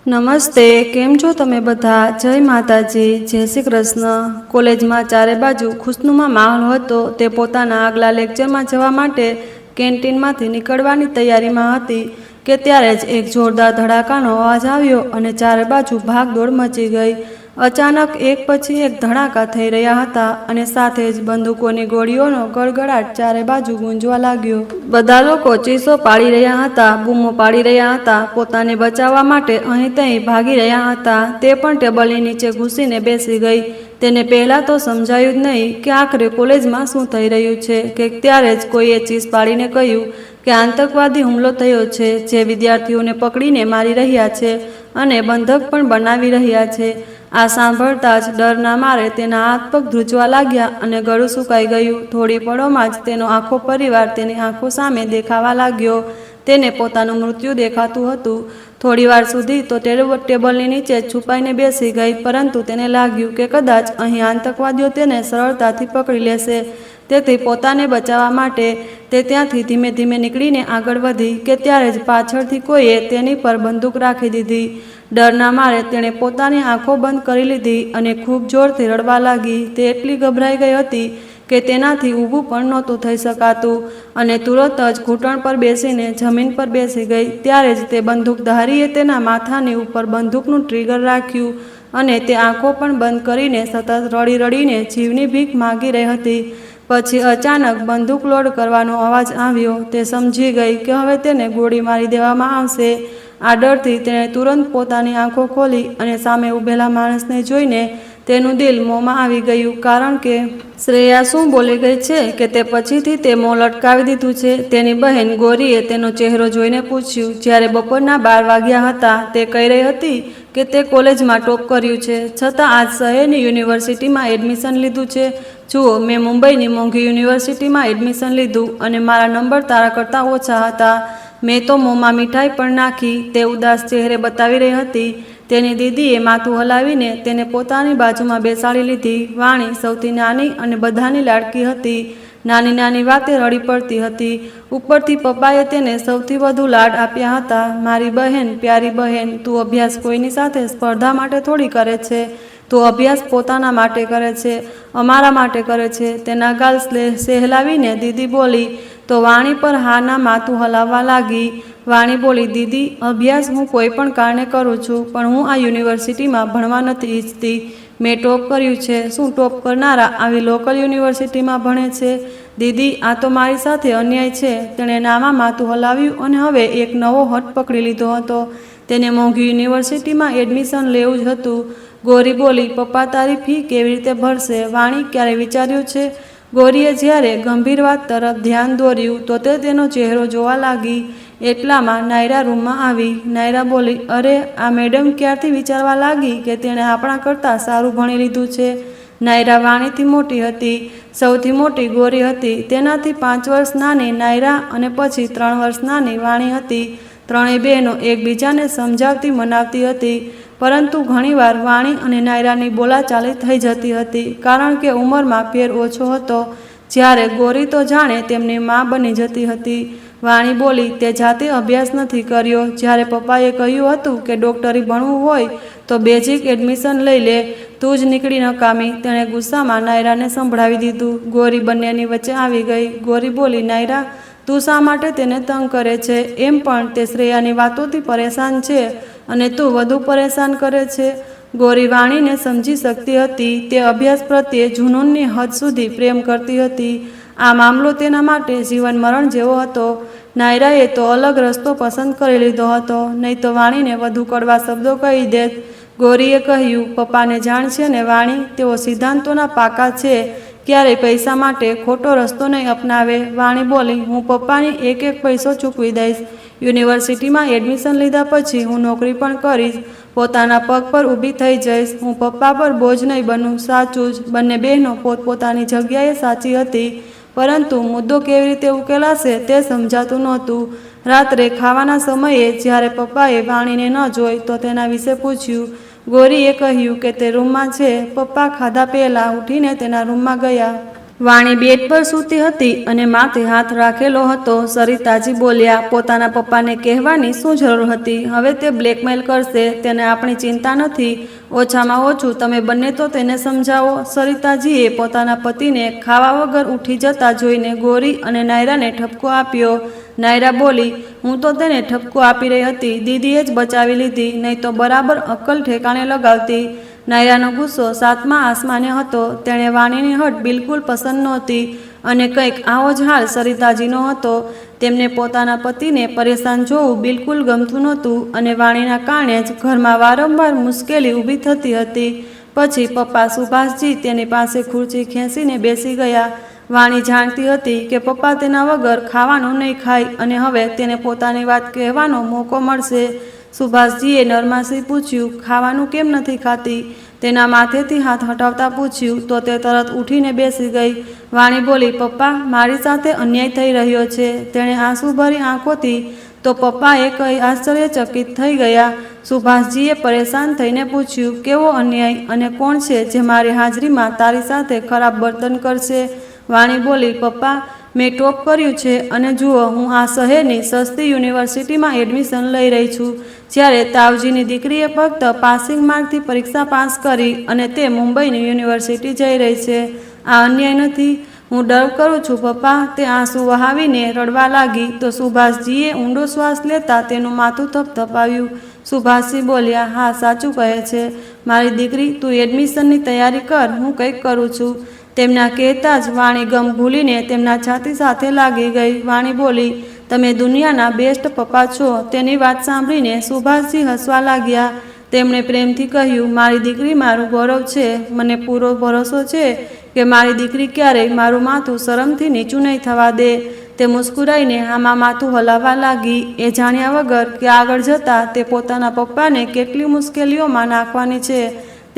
નમસ્તે, કેમ છો તમે બધા? જય માતાજી, જય શ્રી કૃષ્ણ। કોલેજમાં ચારે બાજુ ખુશનુમા માહોલ હતો। તે પોતાના આગલા લેક્ચરમાં જવા માટે કેન્ટીનમાંથી નીકળવાની તૈયારીમાં હતી કે ત્યારે જ એક જોરદાર ધડાકાનો અવાજ આવ્યો અને ચારે બાજુ ભાગદોડ મચી ગઈ। અચાનક એક પછી એક ધડાકા થઈ રહ્યા હતા અને સાથે જ બંદૂકોની ગોળીઓનો ગડગડાટ ચારે બાજુ ગુંજવા લાગ્યો। બધા લોકો ચીસો પાડી રહ્યા હતા, બૂમો પાડી રહ્યા હતા, પોતાને બચાવવા માટે અહીં ત્યાં ભાગી રહ્યા હતા। તે પણ ટેબલની નીચે ઘૂસીને બેસી ગઈ। તેને પહેલાં તો સમજાયું જ નહીં કે આખરે કોલેજમાં શું થઈ રહ્યું છે કે ત્યારે જ કોઈએ ચીસ પાડીને કહ્યું કે આતંકવાદી હુમલો થયો છે, જે વિદ્યાર્થીઓને પકડીને મારી રહ્યા છે અને બંધક પણ બનાવી રહ્યા છે। આ સાંભળતા જ ડરના મારે તેના હાથ પગ ધ્રુજવા લાગ્યા અને ગળું સુકાઈ ગયું। થોડી પળોમાં જ તેનો આખો પરિવાર તેની આંખો સામે દેખાવા લાગ્યો। તેને પોતાનું મૃત્યુ દેખાતું હતું। થોડીવાર સુધી તો ટેબલની નીચે છુપાઈને બેસી ગઈ, પરંતુ તેને લાગ્યું કે કદાચ અહીં આતંકવાદીઓ તેને સરળતાથી પકડી લેશે। તેથી પોતાને બચાવવા માટે તે ત્યાંથી ધીમે ધીમે નીકળીને આગળ વધી કે ત્યારે જ પાછળથી કોઈએ તેની પર બંદૂક રાખી દીધી। ડરના મારે તેણે પોતાની આંખો બંધ કરી લીધી અને ખૂબ જોરથી રડવા લાગી। તે એટલી ગભરાઈ ગઈ હતી કે તેનાથી ઊભું પણ નહોતું થઈ શકાતું અને તુરત જ ઘૂંટણ પર બેસીને જમીન પર બેસી ગઈ। ત્યારે જ તે બંદૂકધારીએ તેના માથાની ઉપર બંદૂકનું ટ્રિગર રાખ્યું અને તે આંખો પણ બંધ કરીને સતત રડી રડીને જીવની ભીખ માગી રહી હતી। પછી અચાનક બંદૂક લોડ કરવાનો અવાજ આવ્યો। તે સમજી ગઈ કે હવે તેને ગોળી મારી દેવામાં આવશે। આ ડરથી તેણે તુરંત પોતાની આંખો ખોલી અને સામે ઊભેલા માણસને જોઈને તેનું દિલ મોંમાં આવી ગયું, કારણ કે શ્રેયા શું બોલી ગઈ છે કે તે પછીથી તે મોં લટકાવી દીધું છે। તેની બહેન ગૌરીએ તેનો ચહેરો જોઈને પૂછ્યું। જ્યારે બપોરના 12 વાગ્યા હતા, તે કહી રહી હતી કે તે કોલેજમાં ટોપ કર્યું છે, છતાં આજ શહેરની યુનિવર્સિટીમાં એડમિશન લીધું છે। જુઓ, મેં મુંબઈની મોંઘી યુનિવર્સિટીમાં એડમિશન લીધું અને મારા નંબર તારા કરતાં ઓછા હતા। મેં તો મોંમાં મીઠાઈ પણ નાખી, તે ઉદાસ ચહેરે બતાવી રહી હતી। તેની દીદીએ માથું હલાવીને તેને પોતાની બાજુમાં બેસાડી લીધી। વાણી સૌથી નાની અને બધાની લાડકી હતી। નાની નાની વાતે રડી પડતી હતી। ઉપરથી પપ્પાએ તેને સૌથી વધુ લાડ આપ્યા હતા। મારી બહેન, પ્યારી બહેન, તું અભ્યાસ કોઈની સાથે સ્પર્ધા માટે થોડી કરે છે, તું અભ્યાસ પોતાના માટે કરે છે, અમારા માટે કરે છે। તેના ગાલ સહેલાવીને દીદી બોલી તો વાણી પર હા ના માથું હલાવવા લાગી। વાણી બોલી, દીદી, અભ્યાસ હું કોઈ પણ કારણે કરું છું, પણ હું આ યુનિવર્સિટીમાં ભણવા નથી ઈચ્છતી। મેં ટોપ કર્યું છે। શું ટોપ કરનારા આવી લોકલ યુનિવર્સિટીમાં ભણે છે? દીદી, આ તો મારી સાથે અન્યાય છે। તેણે નામાં માથું હલાવ્યું અને હવે એક નવો હઠ પકડી લીધો હતો। તેને મોંઘી યુનિવર્સિટીમાં એડમિશન લેવું જ હતું। ગૌરી બોલી, પપ્પા તારી ફી કેવી રીતે ભરશે? વાણી, ક્યારે વિચાર્યું છે? ગૌરીએ જ્યારે ગંભીર વાત તરફ ધ્યાન દોર્યું તો તે તેનો ચહેરો જોવા લાગી। એટલામાં નાયરા રૂમમાં આવી। નાયરા બોલી, અરે, આ મેડમ ક્યારથી વિચારવા લાગી કે તેણે આપણા કરતાં સારું ભણી લીધું છે? નાયરા વાણીથી મોટી હતી। સૌથી મોટી ગૌરી હતી। તેનાથી 5 વર્ષ નાની નાયરા અને પછી 3 વર્ષ નાની વાણી હતી। ત્રણેય બહેનો એકબીજાને સમજાવતી મનાવતી હતી, પરંતુ ઘણીવાર વાણી અને નાયરાની બોલાચાલી થઈ જતી હતી, કારણ કે ઉંમરમાં ફેર ઓછો હતો। જ્યારે ગૌરી તો જાણે તેમની માં બની જતી હતી। વાણી બોલી, તે જાતે અભ્યાસ નથી કર્યો। જ્યારે પપ્પાએ કહ્યું હતું કે ડૉક્ટરી ભણવું હોય તો બેઝિક એડમિશન લઈ લે, તું જ નીકળી નકામી। તેણે ગુસ્સામાં નાયરાને સંભળાવી દીધું। ગૌરી બંનેની વચ્ચે આવી ગઈ। ગૌરી બોલી, નાયરા, તું શા માટે તેને તંગ કરે છે? એમ પણ તે શ્રેયાની વાતોથી પરેશાન છે અને તું વધુ પરેશાન કરે છે। ગૌરી વાણીને સમજી શકતી હતી। તે અભ્યાસ પ્રત્યે જુનૂનની હદ સુધી પ્રેમ કરતી હતી। આ મામલો તેના માટે જીવન મરણ જેવો હતો। નાયરાએ તો અલગ રસ્તો પસંદ કરી લીધો હતો, નહીં તો વાણીને વધુ કડવા શબ્દો કહી દેત। ગૌરીએ કહ્યું, પપ્પાને જાણ છે ને વાણી, તેઓ સિદ્ધાંતોના પાકા છે, ક્યારેય પૈસા માટે ખોટો રસ્તો નહીં અપનાવે। વાણી બોલી, હું પપ્પાની એક એક પૈસો ચૂકવી દઈશ। યુનિવર્સિટીમાં એડમિશન લીધા પછી હું નોકરી પણ કરીશ, પોતાના પગ પર ઊભી થઈ જઈશ। હું પપ્પા પર બોજ નહીં બનું। સાચું જ, બંને બહેનો પોતપોતાની જગ્યાએ સાચી હતી, પરંતુ મુદ્દો કેવી રીતે ઉકેલાશે તે સમજાતું નહોતું। રાત્રે ખાવાના સમયે જ્યારે પપ્પાએ વાણીને ન જોઈ તો તેના વિશે પૂછ્યું। ગૌરીએ કહ્યું કે તે રૂમમાં છે। પપ્પા ખાધા પહેલાં ઉઠીને તેના રૂમમાં ગયા। વાણી બેડ પર સૂતી હતી અને માથે હાથ રાખેલો હતો. સરિતાજી બોલ્યા, પોતાના પપ્પાને કહેવાની શું જરૂર હતી? હવે તે બ્લેકમેલ કરશે, તેને આપણી ચિંતા નથી. ઓછામાં ઓછું તમે બંને તો તેને સમજાવો. સરિતાજીએ પોતાના પતિને ખાવા વગર ઉઠી જતા જોઈને ગોરી અને નાયરાને ઠપકો આપ્યો. નાયરા બોલી, હું તો તેને ઠપકો આપી રહી હતી, દીદીએ જ બચાવી લીધી, નહીં તો બરાબર અક્કલ ઠેકાણે લગાવતી. નાયરાનો ગુસ્સો સાતમા આસમાને હતો. તેણે વાણીની હટ બિલકુલ પસંદ નહોતી અને કંઈક આવો જ હાલ સરિતાજીનો હતો. તેમને પોતાના પતિને પરેશાન જોવું બિલકુલ ગમતું નહોતું અને વાણીના કારણે જ ઘરમાં વારંવાર મુશ્કેલી ઊભી થતી હતી. પછી પપ્પા સુભાષજી તેની પાસે ખુરશી ખેંચીને બેસી ગયા. વાણી જાણતી હતી કે પપ્પા તેના વગર ખાવાનું નહીં ખાય અને હવે તેને પોતાની વાત કહેવાનો મોકો મળશે. સુભાષજીએ નરમાશી પૂછ્યું, ખાવાનું કેમ નથી ખાતી? તેના માથેથી હાથ હટાવતા પૂછ્યું તો તે તરત ઉઠીને બેસી ગઈ. વાણી બોલી, પપ્પા, મારી સાથે અન્યાય થઈ રહ્યો છે. તેણે આંસુભરી આંખોથી તો પપ્પાએ કહી આશ્ચર્યચકિત થઈ ગયા. સુભાષજીએ પરેશાન થઈને પૂછ્યું, કેવો અન્યાય અને કોણ છે જે મારી હાજરીમાં તારી સાથે ખરાબ વર્તન કરશે? વાણી બોલી, પપ્પા, મેં ટોપ કર્યું છે અને જુઓ, હું આ શહેરની સસ્તી યુનિવર્સિટીમાં એડમિશન લઈ રહી છું, જ્યારે તાવજીની દીકરીએ ફક્ત પાસિંગ માર્કથી પરીક્ષા પાસ કરી અને તે મુંબઈની યુનિવર્સિટી જઈ રહી છે. આ અન્યાય નથી? હું ડર કરું છું પપ્પા. તે આંસુ વહાવીને રડવા લાગી તો સુભાષજીએ ઊંડો શ્વાસ લેતા તેનું માથું થપથપાવ્યું. સુભાષજી બોલ્યા, હા, સાચું કહે છે મારી દીકરી, તું એડમિશનની તૈયારી કર, હું કંઈક કરું છું. તેમના કહેતા જ વાણી ગમ ભૂલીને તેમના છાતી સાથે લાગી ગઈ. વાણી બોલી, તમે દુનિયાના બેસ્ટ પપ્પા છો. તેની વાત સાંભળીને સુભાષજી હસવા લાગ્યા. તેમણે પ્રેમથી કહ્યું, મારી દીકરી મારું ગૌરવ છે. મને પૂરો ભરોસો છે કે મારી દીકરી ક્યારેય મારું માથું શરમથી નીચું નહીં થવા દે. તે મુસ્કુરાઈને આમાં માથું હલાવવા લાગી, એ જાણ્યા વગર કે આગળ જતાં તે પોતાના પપ્પાને કેટલી મુશ્કેલીઓમાં નાખવાની છે.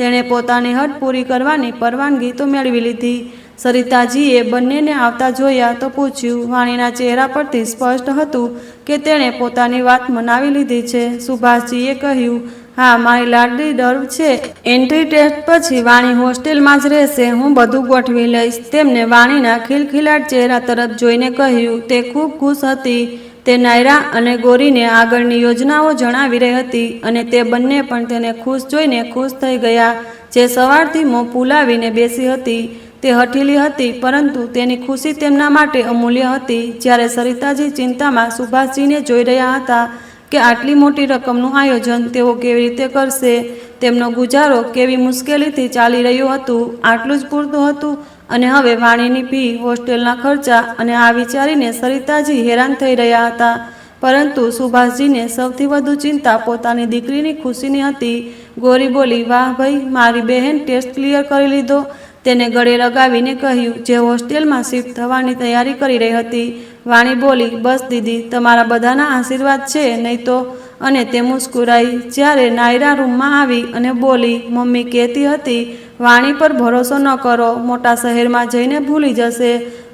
તેણે પોતાની હટ પૂરી કરવાની પરવાનગી તો મેળવી લીધી. સરિતાજીએ બંનેને આવતા જોયા તો પૂછ્યું. વાણીના ચહેરા પરથી સ્પષ્ટ હતું કે તેણે પોતાની વાત મનાવી લીધી છે. સુભાષજીએ કહ્યું, હા, મારી લાડલી ડર્વ છે. એન્ટ્રી ટેસ્ટ પછી વાણી હોસ્ટેલમાં જ રહેશે. હું બધું ગોઠવી લઈશ. તેમને વાણીના ખિલખિલાટ ચહેરા તરફ જોઈને કહ્યું. તે ખૂબ ખુશ હતી. તે નાયરા અને ગોરીને આગળની યોજનાઓ જણાવી રહી હતી અને તે બંને પણ તેને ખુશ જોઈને ખુશ થઈ ગયા. જે સવારથી મોં ફૂલાવીને બેસી હતી તે હઠીલી હતી, પરંતુ તેની ખુશી તેમના માટે અમૂલ્ય હતી. જ્યારે સરિતાજી ચિંતામાં સુભાષજીને જોઈ રહ્યા હતા કે આટલી મોટી રકમનું આયોજન તેઓ કેવી રીતે કરશે, તેમનો ગુજારો કેવી મુશ્કેલીથી ચાલી રહ્યું હતું, આટલું જ પૂરતું હતું. અને હવે વાણીની ફી, હોસ્ટેલના ખર્ચા અને આ વિચારીને સરિતાજી હેરાન થઈ રહ્યા હતા. પરંતુ સુભાષજીને સૌથી વધુ ચિંતા પોતાની દીકરીની ખુશીની હતી. ગોરી બોલી, વાહ ભાઈ, મારી બહેન ટેસ્ટ ક્લિયર કરી લીધો. તેને ગળે લગાવીને કહ્યું, જે હોસ્ટેલમાં શિફ્ટ થવાની તૈયારી કરી રહી હતી. વાણી બોલી, બસ દીદી, તમારા બધાના આશીર્વાદ છે, નહીં તો. અને તે મુસ્કુરાઈ. જ્યારે નાયરા રૂમમાં આવી અને બોલી, મમ્મી કહેતી હતી વાણી પર ભરોસો ન કરો, મોટા શહેરમાં જઈને ભૂલી જશે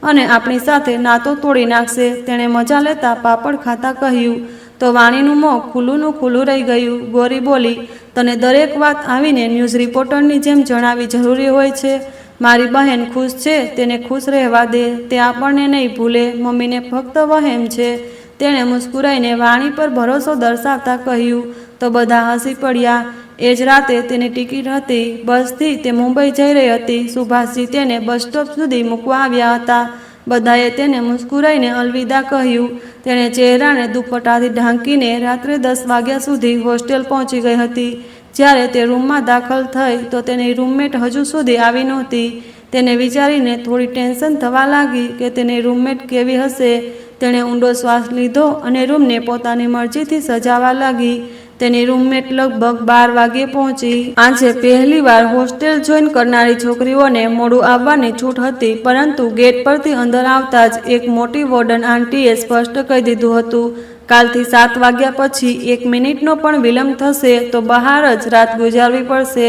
અને આપણી સાથે નાતો તોડી નાખશે. તેણે મજા લેતા પાપડ ખાતા કહ્યું. તો વાણીનું મોં ખુલ્લુંનું ખુલ્લું રહી ગયું. ગોરી બોલી, તને દરેક વાત આવીને ન્યૂઝ રિપોર્ટરની જેમ જણાવી જરૂરી હોય છે? મારી બહેન ખુશ છે, તેને ખુશ રહેવા દે. તે આપણને નહીં ભૂલે. મમ્મીને ફક્ત વહેમ છે. તેણે મુસ્કુરાઈને વાણી પર ભરોસો દર્શાવતા કહ્યું. તો બધા હસી પડ્યા. એ જ રાતે તેની ટિકિટ હતી. બસથી તે મુંબઈ જઈ રહી હતી. સુભાષજી તેને બસ સ્ટોપ સુધી મૂકવા આવ્યા હતા. બધાએ તેને મુસ્કુરાઈને અલવિદા કહ્યું. તેણે ચહેરાને દુપટ્ટાથી ઢાંકીને રાત્રે 10 વાગ્યા સુધી હોસ્ટેલ પહોંચી ગઈ હતી. જ્યારે તે રૂમમાં દાખલ થઈ તો તેની રૂમમેટ હજુ સુધી આવી નહોતી. તેને વિચારીને થોડી ટેન્શન થવા લાગી કે તેની રૂમમેટ કેવી હશે. તેણે ઊંડો શ્વાસ લીધો અને રૂમને પોતાની મરજીથી સજાવવા લાગી. તેની રૂમમેટ લગભગ 12 વાગ્યે પહોંચી. આજે પહેલીવાર હોસ્ટેલ જોઈન કરનારી છોકરીઓને મોડું આવવાની છૂટ હતી, પરંતુ ગેટ પરથી અંદર આવતા જ એક મોટી વોર્ડન આંટીએ સ્પષ્ટ કહી દીધું હતું, કાલથી 7 વાગ્યા પછી 1 મિનિટનો પણ વિલંબ થશે તો બહાર જ રાત ગુજારવી પડશે.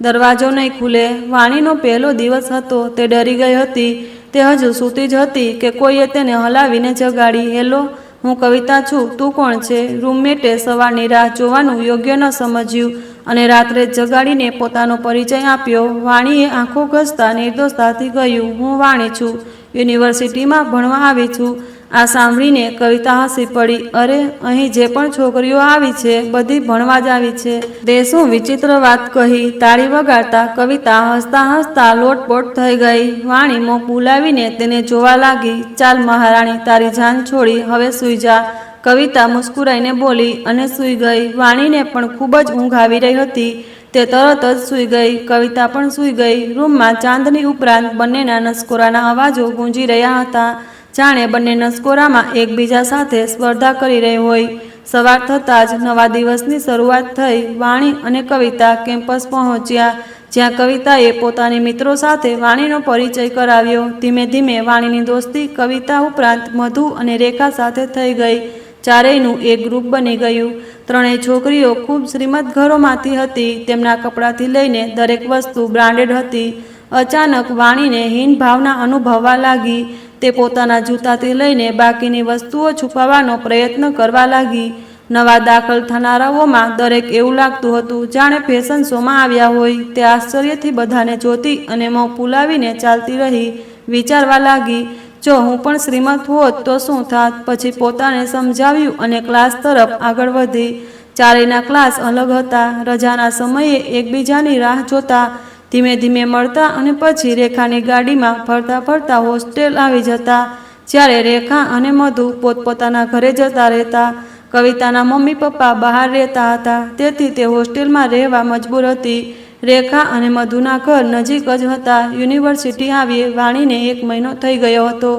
દરવાજો નહીં ખુલે. વાણીનો પહેલો દિવસ હતો. તે ડરી ગઈ હતી. તે હજુ સૂતી જ હતી કે કોઈએ તેને હલાવીને જગાડી. હેલો, હું કવિતા છું, તું કોણ છે? રૂમમેટે સવારની રાહ જોવાનું યોગ્ય ન સમજ્યું અને રાત્રે જગાડીને પોતાનો પરિચય આપ્યો. વાણીએ આંખો ઘસતા નિર્દોષતાથી કહ્યું, હું વાણી છું, યુનિવર્સિટીમાં ભણવા આવી છું. આ સાંભળીને કવિતા હસી પડી. અરે, અહીં જે પણ છોકરીઓ આવી છે બધી ભણવા જ આવી છે. તે શું વિચિત્ર વાત કહી. તાળી વગાડતા કવિતા હસતા હસતા લોટપોટ થઈ ગઈ. વાણી મોં ફૂલાવીને તેને જોવા લાગી. ચાલ મહારાણી, તારી જાન છોડી, હવે સૂઈ જા, કવિતા મુસ્કુરાઈને બોલી અને સૂઈ ગઈ. વાણીને પણ ખૂબ જ ઊંઘ આવી રહી હતી. તે તરત જ સૂઈ ગઈ. કવિતા પણ સૂઈ ગઈ. રૂમમાં ચાંદની ઉપરાંત બંનેના નસકોરાના અવાજો ગૂંજી રહ્યા હતા, જાણે બંને નસકોરામાં એકબીજા સાથે સ્પર્ધા કરી રહી હોય. સવાર થતાં જ નવા દિવસની શરૂઆત થઈ. વાણી અને કવિતા કેમ્પસ પહોંચ્યા, જ્યાં કવિતાએ પોતાની મિત્રો સાથે વાણીનો પરિચય કરાવ્યો. ધીમે ધીમે વાણીની દોસ્તી કવિતા ઉપરાંત મધુ અને રેખા સાથે થઈ ગઈ. ચારેયનું એક ગ્રુપ બની ગયું. ત્રણેય છોકરીઓ ખૂબ શ્રીમંત ઘરોમાંથી હતી. તેમના કપડાથી લઈને દરેક વસ્તુ બ્રાન્ડેડ હતી. અચાનક વાણીને હીન ભાવના અનુભવવા લાગી. તે પોતાના જૂતાથી લઈને બાકીની વસ્તુઓ છુપાવવાનો પ્રયત્ન કરવા લાગી. નવા દાખલ થનારાઓમાં દરેક એવું લાગતું હતું જાણે ફેશન શોમાં આવ્યા હોય. તે આશ્ચર્યથી બધાને જોતી અને મોં ફૂલાવીને ચાલતી રહી. વિચારવા લાગી, જો હું પણ શ્રીમંત હોત તો શું થાત? પછી પોતાને સમજાવ્યું અને ક્લાસ તરફ આગળ વધી. ચારેયના ક્લાસ અલગ હતા. રજાના સમયે એકબીજાની રાહ જોતા, ધીમે ધીમે મળતા અને પછી રેખાની ગાડીમાં ફરતા ફરતા હોસ્ટેલ આવી જતા, જ્યારે રેખા અને મધુ પોતપોતાના ઘરે જતા રહેતા. કવિતાના મમ્મી પપ્પા બહાર રહેતા હતા, તેથી તે હોસ્ટેલમાં રહેવા મજબૂર હતી. રેખા અને મધુના ઘર નજીક જ હતા. યુનિવર્સિટી આવી વાણીને 1 મહિનો થઈ ગયો હતો.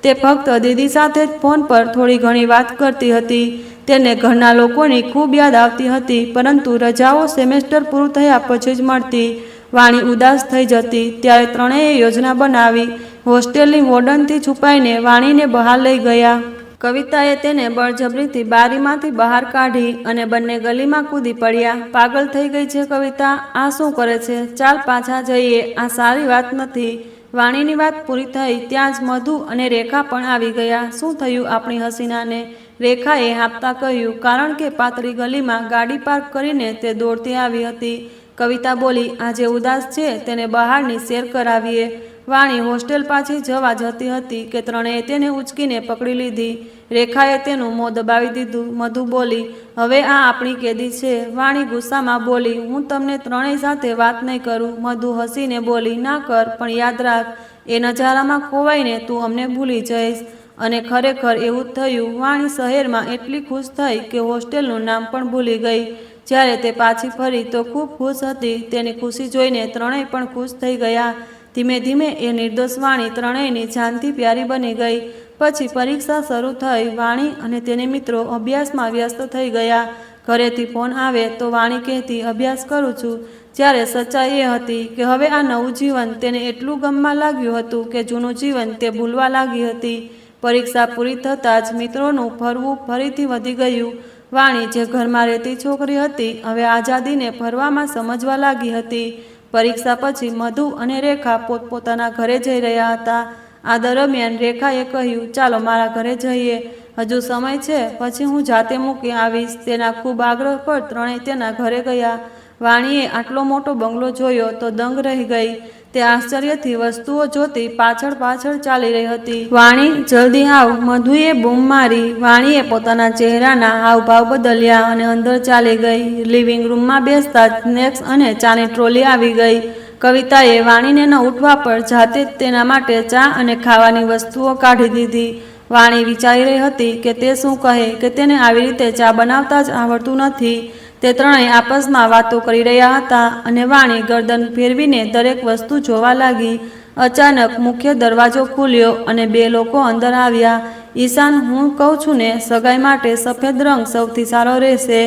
તે ફક્ત દીદી સાથે જ ફોન પર થોડી ઘણી વાત કરતી હતી. તેને ઘરના લોકોની ખૂબ યાદ આવતી હતી, પરંતુ રજાઓ સેમેસ્ટર પૂરું થયા પછી જ મળતી. વાણી ઉદાસ થઈ જતી. ત્યારે ત્રણેયે યોજના બનાવી. હોસ્ટેલની વોર્ડનથી છુપાઈને વાણીને બહાર લઈ ગયા. કવિતાએ તેને બળજબરીથી બારીમાંથી બહાર કાઢી અને બંને ગલીમાં કૂદી પડ્યા. પાગલ થઈ ગઈ છે કવિતા, આ શું કરે છે? ચાલ પાછા જઈએ, આ સારી વાત નથી. વાણીની વાત પૂરી થઈ ત્યાં જ મધુ અને રેખા પણ આવી ગયા. શું થયું આપણી હસીનાને? રેખાએ હાંફતા કહ્યું, કારણ કે પાતળી ગલીમાં ગાડી પાર્ક કરીને તે દોડતી આવી હતી. કવિતા બોલી, આજે ઉદાસ છે, તેને બહારની સેર કરાવીએ. વાણી હોસ્ટેલ પાછી જવા જતી હતી કે ત્રણેય તેને ઉચકીને પકડી લીધી. રેખાએ તેનું મોં દબાવી દીધું. મધુ બોલી, હવે આ આપણી કેદી છે. વાણી ગુસ્સામાં બોલી, હું તમને ત્રણેય સાથે વાત નહીં કરું. મધુ હસીને બોલી, ના કર, પણ યાદ રાખ, એ નજારામાં ખોવાઈને તું અમને ભૂલી જઈશ. અને ખરેખર એવું જ થયું. વાણી શહેરમાં એટલી ખુશ થઈ કે હોસ્ટેલનું નામ પણ ભૂલી ગઈ. જ્યારે તે પાછી ફરી તો ખૂબ ખુશ હતી. તેની ખુશી જોઈને ત્રણેય પણ ખુશ થઈ ગયા. ધીમે ધીમે એ નિર્દોષ વાણી ત્રણેયની જાનથી પ્યારી બની ગઈ. પછી પરીક્ષા શરૂ થઈ. વાણી અને તેની મિત્રો અભ્યાસમાં વ્યસ્ત થઈ ગયા. ઘરેથી ફોન આવે તો વાણી કહેતી, અભ્યાસ કરું છું, જ્યારે સચ્ચાઈ એ હતી કે હવે આ નવું જીવન તેને એટલું ગમવા લાગ્યું હતું કે જૂનું જીવન તે ભૂલવા લાગી હતી. પરીક્ષા પૂરી થતાં જ મિત્રોનું ફરવું ફરીથી વધી ગયું. વાણી જે ઘરમાં રહેતી છોકરી હતી, હવે આઝાદીને ફરવામાં સમજવા લાગી હતી. પરીક્ષા પછી મધુ અને રેખા પોતપોતાના ઘરે જઈ રહ્યા હતા. આ દરમિયાન રેખાએ કહ્યું, ચાલો મારા ઘરે જઈએ, હજુ સમય છે, પછી હું જાતે મૂકી આવીશ. તેના ખૂબ આગ્રહ પર ત્રણેય તેના ઘરે ગયા. વાણીએ આટલો મોટો બંગલો જોયો તો દંગ રહી ગઈ. તે આશ્ચર્યથી વસ્તુઓ જોતી પાછળ પાછળ ચાલી રહી હતી. વાણી, જલ્દી આવ, મધુએ બૂમ મારી. વાણીએ પોતાના ચહેરાના હાવભાવ બદલ્યા અને અંદર ચાલી ગઈ. લિવિંગ રૂમમાં બેસતા જ સ્નેક્સ અને ચાની ટ્રોલી આવી ગઈ. કવિતાએ વાણીને ન ઉઠવા પર જાતે જ તેના માટે ચા અને ખાવાની વસ્તુઓ કાઢી દીધી. વાણી વિચારી રહી હતી કે તે શું કહે કે તેને આવી રીતે ચા બનાવતા જ આવડતું નથી. તે ત્રણેય આપસમાં વાતો કરી રહ્યા હતા અને વાણી ગરદન ફેરવીને દરેક વસ્તુ જોવા લાગી. અચાનક મુખ્ય દરવાજો ખુલ્યો અને 2 લોકો અંદર આવ્યા. ઈશાન, હું કહું છું ને, સગાઈ માટે સફેદ રંગ સૌથી સારો રહેશે.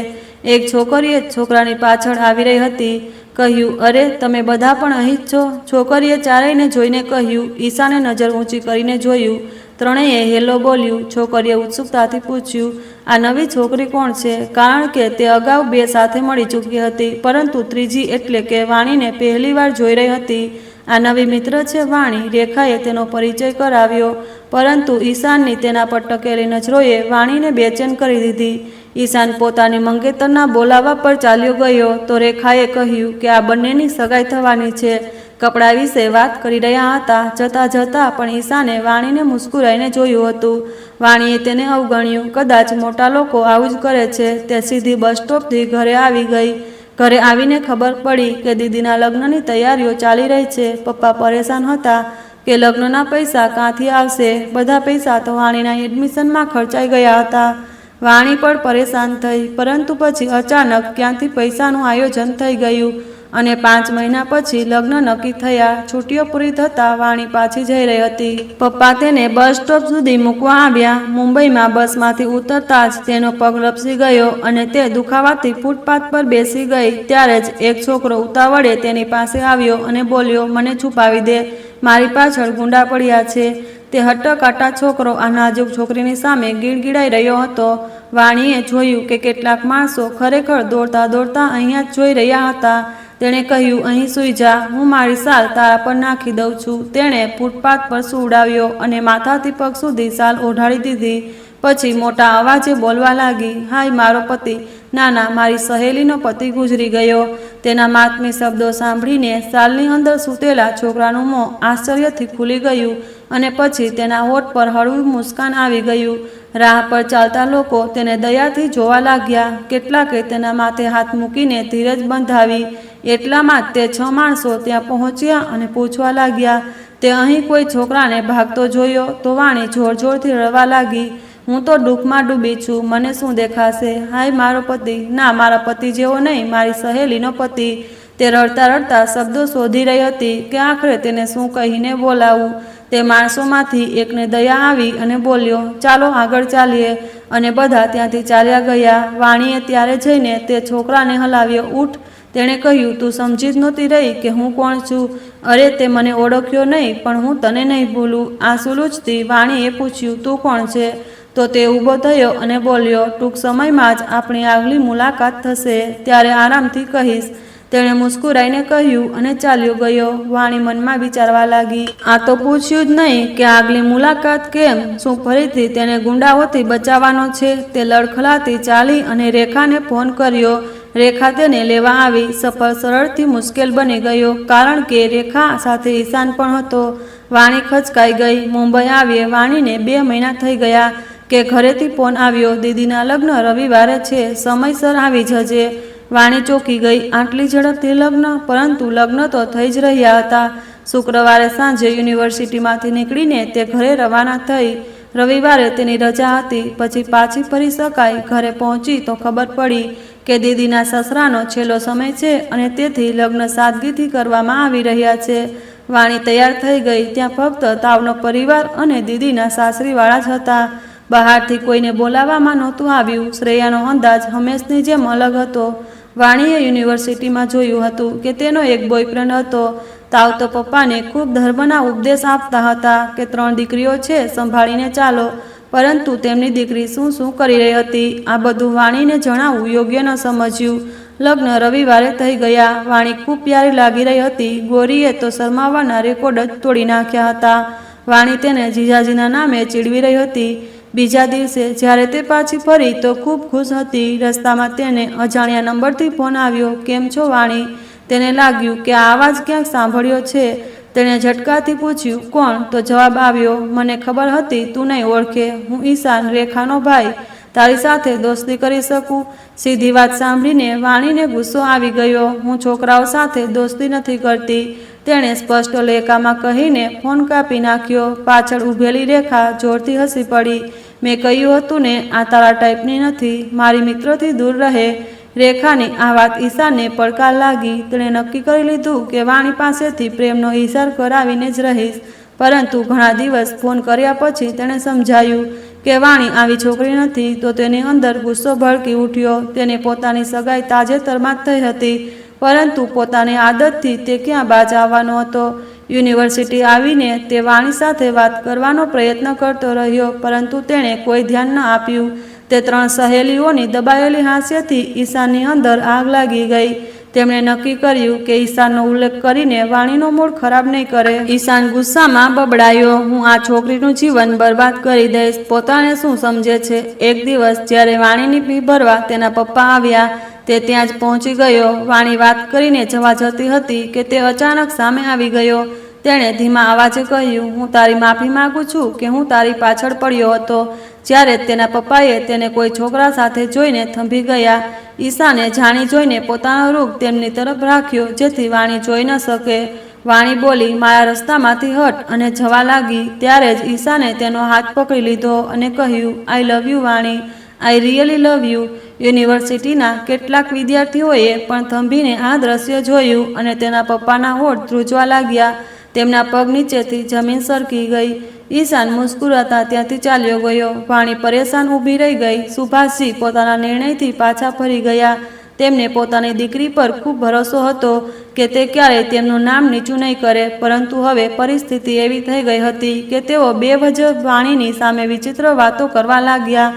એક છોકરીએ છોકરાની પાછળ આવી રહી હતી. કહ્યું, અરે, તમે બધા પણ અહીં જ છો? છોકરીએ ચારેયને જોઈને કહ્યું. ઈશાને નજર ઊંચી કરીને જોયું. ત્રણેયે હેલો બોલ્યું. છોકરીએ ઉત્સુકતાથી પૂછ્યું, આ નવી છોકરી કોણ છે? કારણ કે તે અગાઉ 2 સાથે મળી ચૂકી હતી, પરંતુ ત્રીજી એટલે કે વાણીને પહેલીવાર જોઈ રહી હતી. આ નવી મિત્ર છે વાણી. રેખાએ તેનો પરિચય કરાવ્યો, પરંતુ ઈશાનની તેના પર ટકેલી નજરોએ વાણીને બેચેન કરી દીધી. ઈશાન પોતાની મંગેતરના બોલાવવા પર ચાલ્યો ગયો તો રેખાએ કહ્યું કે આ બંનેની સગાઈ થવાની છે. કપડાં વિશે વાત કરી રહ્યા હતા. જતાં જતાં પણ ઈશાને વાણીને મુસ્કુરાઈને જોયું હતું. વાણીએ તેને અવગણ્યું. કદાચ મોટા લોકો આવું જ કરે છે. તે સીધી બસ સ્ટોપથી ઘરે આવી ગઈ. ઘરે આવીને ખબર પડી કે દીદીના લગ્નની તૈયારીઓ ચાલી રહી છે. પપ્પા પરેશાન હતા કે લગ્નના પૈસા ક્યાંથી આવશે. બધા પૈસા તો વાણીના એડમિશનમાં ખર્ચાઈ ગયા હતા. વાણી પણ પરેશાન થઈ, પરંતુ પછી અચાનક ક્યાંથી પૈસાનું આયોજન થઈ ગયું અને 5 મહિના પછી લગ્ન નક્કી થયા. છુટ્ટીઓ પૂરી થતાં વાણી પાછી જઈ રહી હતી. પપ્પા તેને બસ સ્ટોપ સુધી મૂકવા આવ્યા. મુંબઈમાં બસમાંથી ઉતરતા જ તેનો પગ લપસી ગયો અને તે દુખાવાથી ફૂટપાથ પર બેસી ગઈ. ત્યારે જ એક છોકરો ઉતાવળે તેની પાસે આવ્યો અને બોલ્યો, મને છુપાવી દે, મારી પાછળ ગુંડા પડ્યા છે. તે હટ્ટકટ્ટા છોકરો આ નાજુક છોકરીની સામે ગીડગીડાઈ રહ્યો હતો. વાણીએ જોયું કે કેટલાક માણસો ખરેખર દોડતા દોડતા અહીંયા જ જોઈ રહ્યા હતા. તેણે કહ્યું, અહીં સૂઈ જા, હું મારી શાલ તારા પર નાખી દઉં છું. તેણે ફૂટપાથ પર સુવડાવ્યો અને માથાથી પગ સુધી શાલ ઓઢાડી દીધી. પછી મોટા અવાજે બોલવા લાગી, હાય મારો પતિ. ના ના, મારી સહેલીનો પતિ ગુજરી ગયો. તેના માતમી શબ્દો સાંભળીને શાલની અંદર સૂતેલા છોકરાનું મોં આશ્ચર્યથી ખુલી ગયું અને પછી તેના હોઠ પર હળવું મુસ્કાન આવી ગયું. રાહ પર ચાલતા લોકો તેને દયાથી જોવા લાગ્યા. કેટલાકે તેના માથે હાથ મૂકીને ધીરજ બંધાવી. એટલામાં જ તે 6 માણસો ત્યાં પહોંચ્યા અને પૂછવા લાગ્યા, તે અહીં કોઈ છોકરાને ભાગતો જોયો? તો વાણી જોર જોરથી રડવા લાગી, હું તો દુઃખમાં ડૂબી છું, મને શું દેખાશે? હાય મારો પતિ. ના, મારા પતિ જેવો નહીં, મારી સહેલીનો પતિ. તે રડતા રડતા શબ્દો શોધી રહી હતી કે આખરે તેને શું કહીને બોલાવું. તે માણસોમાંથી એકને દયા આવી અને બોલ્યો, ચાલો આગળ ચાલીએ, અને બધા ત્યાંથી ચાલ્યા ગયા. વાણીએ ત્યારે જઈને તે છોકરાને હલાવ્યો. ઉઠ. તેણે કહ્યું, તું સમજી જ નહોતી રહી કે હું કોણ છું? અરે, તે મને ઓળખ્યો નહીં, પણ હું તને નહીં ભૂલું. આંસુ લૂછતી વાણીએ પૂછ્યું, તું કોણ છે? તો તે ઊભો થયો અને બોલ્યો, ટૂંક સમયમાં જ આપણી આગલી મુલાકાત થશે, ત્યારે આરામથી કહીશ. તેણે મુસ્કુરાઈને કહ્યું અને ચાલ્યો ગયો. વાણી મનમાં વિચારવા લાગી, આ તો પૂછ્યું જ નહીં કે આગલી મુલાકાત કેમ? શું ફરીથી તેને ગુંડાઓથી બચાવવાનો છે? તે લડખડાતી ચાલી અને રેખાને ફોન કર્યો. રેખા તેને લેવા આવી. સફર સરળથી મુશ્કેલ બની ગયો, કારણ કે રેખા સાથે ઈશાન પણ હતો. વાણી ખચકાઈ ગઈ. મુંબઈ આવીએ વાણીને 2 મહિના થઈ ગયા કે ઘરેથી ફોન આવ્યો, દીદીના લગ્ન રવિવારે છે, સમયસર આવી જજે. વાણી ચોંકી ગઈ. આટલી ઝડપથી લગ્ન? પરંતુ લગ્ન તો થઈ જ રહ્યા હતા. શુક્રવારે સાંજે યુનિવર્સિટીમાંથી નીકળીને તે ઘરે રવાના થઈ. રવિવારે તેની રજા હતી. પછી પાછી ફરી શકાય. ઘરે પહોંચી તો ખબર પડી કે દીદીના સસરાનો છેલ્લો સમય છે અને તેથી લગ્ન સાદગીથી કરવામાં આવી રહ્યા છે. વાણી તૈયાર થઈ ગઈ. ત્યાં ફક્ત તાવનો પરિવાર અને દીદીના સાસરીવાળા જ હતા. બહારથી કોઈને બોલાવવામાં નહોતું આવ્યું. શ્રેયાનો અંદાજ હંમેશની જેમ અલગ હતો. વાણીએ યુનિવર્સિટીમાં જોયું હતું કે તેનો એક બોયફ્રેન્ડ હતો. તાવ તો પપ્પાને ખૂબ ધર્મના ઉપદેશ આપતા હતા કે 3 દીકરીઓ છે, સંભાળીને ચાલો. પરંતુ તેમની દીકરી શું શું કરી રહી હતી, આ બધું વાણીને જણાવવું યોગ્ય ન સમજ્યું. લગ્ન રવિવારે થઈ ગયા. વાણી ખૂબ પ્યારી લાગી રહી હતી. ગોરીએ તો શરમાવાના રેકોર્ડ જ તોડી નાખ્યા હતા. વાણી તેને જીજાજીના નામે ચીડવી રહી હતી. બીજા દિવસે જ્યારે તે પાછી ફરી તો ખૂબ ખુશ હતી. રસ્તામાં તેને અજાણ્યા નંબરથી ફોન આવ્યો. કેમ છો વાણી? તેને લાગ્યું કે આ અવાજ ક્યાંક સાંભળ્યો છે. તેણે ઝટકાથી પૂછ્યું, કોણ? તો જવાબ આવ્યો, મને ખબર હતી તું નહીં ઓળખે, હું ઈશાન, રેખાનો ભાઈ. તારી સાથે દોસ્તી કરી શકું? સીધી વાત સાંભળીને વાણીને ગુસ્સો આવી ગયો. હું છોકરાઓ સાથે દોસ્તી નથી કરતી, તેણે સ્પષ્ટ લેખામાં કહીને ફોન કાપી નાખ્યો. પાછળ ઊભેલી રેખા જોરથી હસી પડી. મેં કહ્યું હતું ને, આ તારા ટાઈપની નથી, મારી મિત્રથી દૂર રહે. રેખાની આ વાત ઈશાનને પડકાર લાગી. તેણે નક્કી કરી લીધું કે વાણી પાસેથી પ્રેમનો ઈશાર કરાવીને જ રહીશ. પરંતુ ઘણા દિવસ ફોન કર્યા પછી તેણે સમજાયું કે વાણી આવી છોકરી નથી. તો તેની અંદર ગુસ્સો ભડકી ઉઠ્યો. તેને પોતાની સગાઈ તાજેતરમાં જ થઈ હતી, પરંતુ પોતાની આદતથી તે ક્યાં બાજ આવવાનો હતો. યુનિવર્સિટી આવીને તે વાણી સાથે વાત કરવાનો પ્રયત્ન કરતો રહ્યો, પરંતુ તેણે કોઈ ધ્યાન ન આપ્યું. તે 3 સહેલીઓની દબાયેલી હાસ્યથી ઈશાનની અંદર આગ લાગી ગઈ. તેમણે નક્કી કર્યું કે ઈશાનનો ઉલ્લેખ કરીને વાણીનો મૂડ ખરાબ નહીં કરે. ઈશાન ગુસ્સામાં બબડાયો, હું આ છોકરીનું જીવન બરબાદ કરી દઈશ. પોતાને શું સમજે છે? એક દિવસ જ્યારે વાણીની ફી ભરવા તેના પપ્પા આવ્યા, તે ત્યાં જ પહોંચી ગયો. વાણી વાત કરીને જવા જતી હતી કે તે અચાનક સામે આવી ગયો. તેણે ધીમા અવાજે કહ્યું, હું તારી માફી માગું છું કે હું તારી પાછળ પડ્યો હતો. જ્યારે તેના પપ્પાએ તેને કોઈ છોકરા સાથે જોઈને થંભી ગયા. ઈશાને જાણી જોઈને પોતાનો રૂખ તેમની તરફ રાખ્યો જેથી વાણી જોઈ ન શકે. વાણી બોલી, મારા રસ્તામાંથી હટ, અને જવા લાગી. ત્યારે જ ઈશાને તેનો હાથ પકડી લીધો અને કહ્યું, આઈ લવ યુ વાણી, આઈ રિયલી લવ યુ. યુનિવર્સિટીના કેટલાક વિદ્યાર્થીઓએ પણ થંભીને આ દ્રશ્ય જોયું અને તેના પપ્પાના હોઠ ધ્રુજવા લાગ્યા. તેમના પગ નીચેથી જમીન સરકી ગઈ. ઈશાન મુસ્કુરાતા ત્યાંથી ચાલ્યો ગયો. વાણી પરેશાન ઊભી રહી ગઈ. સુભાષજી પોતાના નિર્ણયથી પાછા ફરી ગયા. તેમને પોતાની દીકરી પર ખૂબ ભરોસો હતો કે તે ક્યારેય તેમનું નામ નીચું નહીં કરે, પરંતુ હવે પરિસ્થિતિ એવી થઈ ગઈ હતી કે તેઓ બેવજહ વાણીની સામે વિચિત્ર વાતો કરવા લાગ્યા.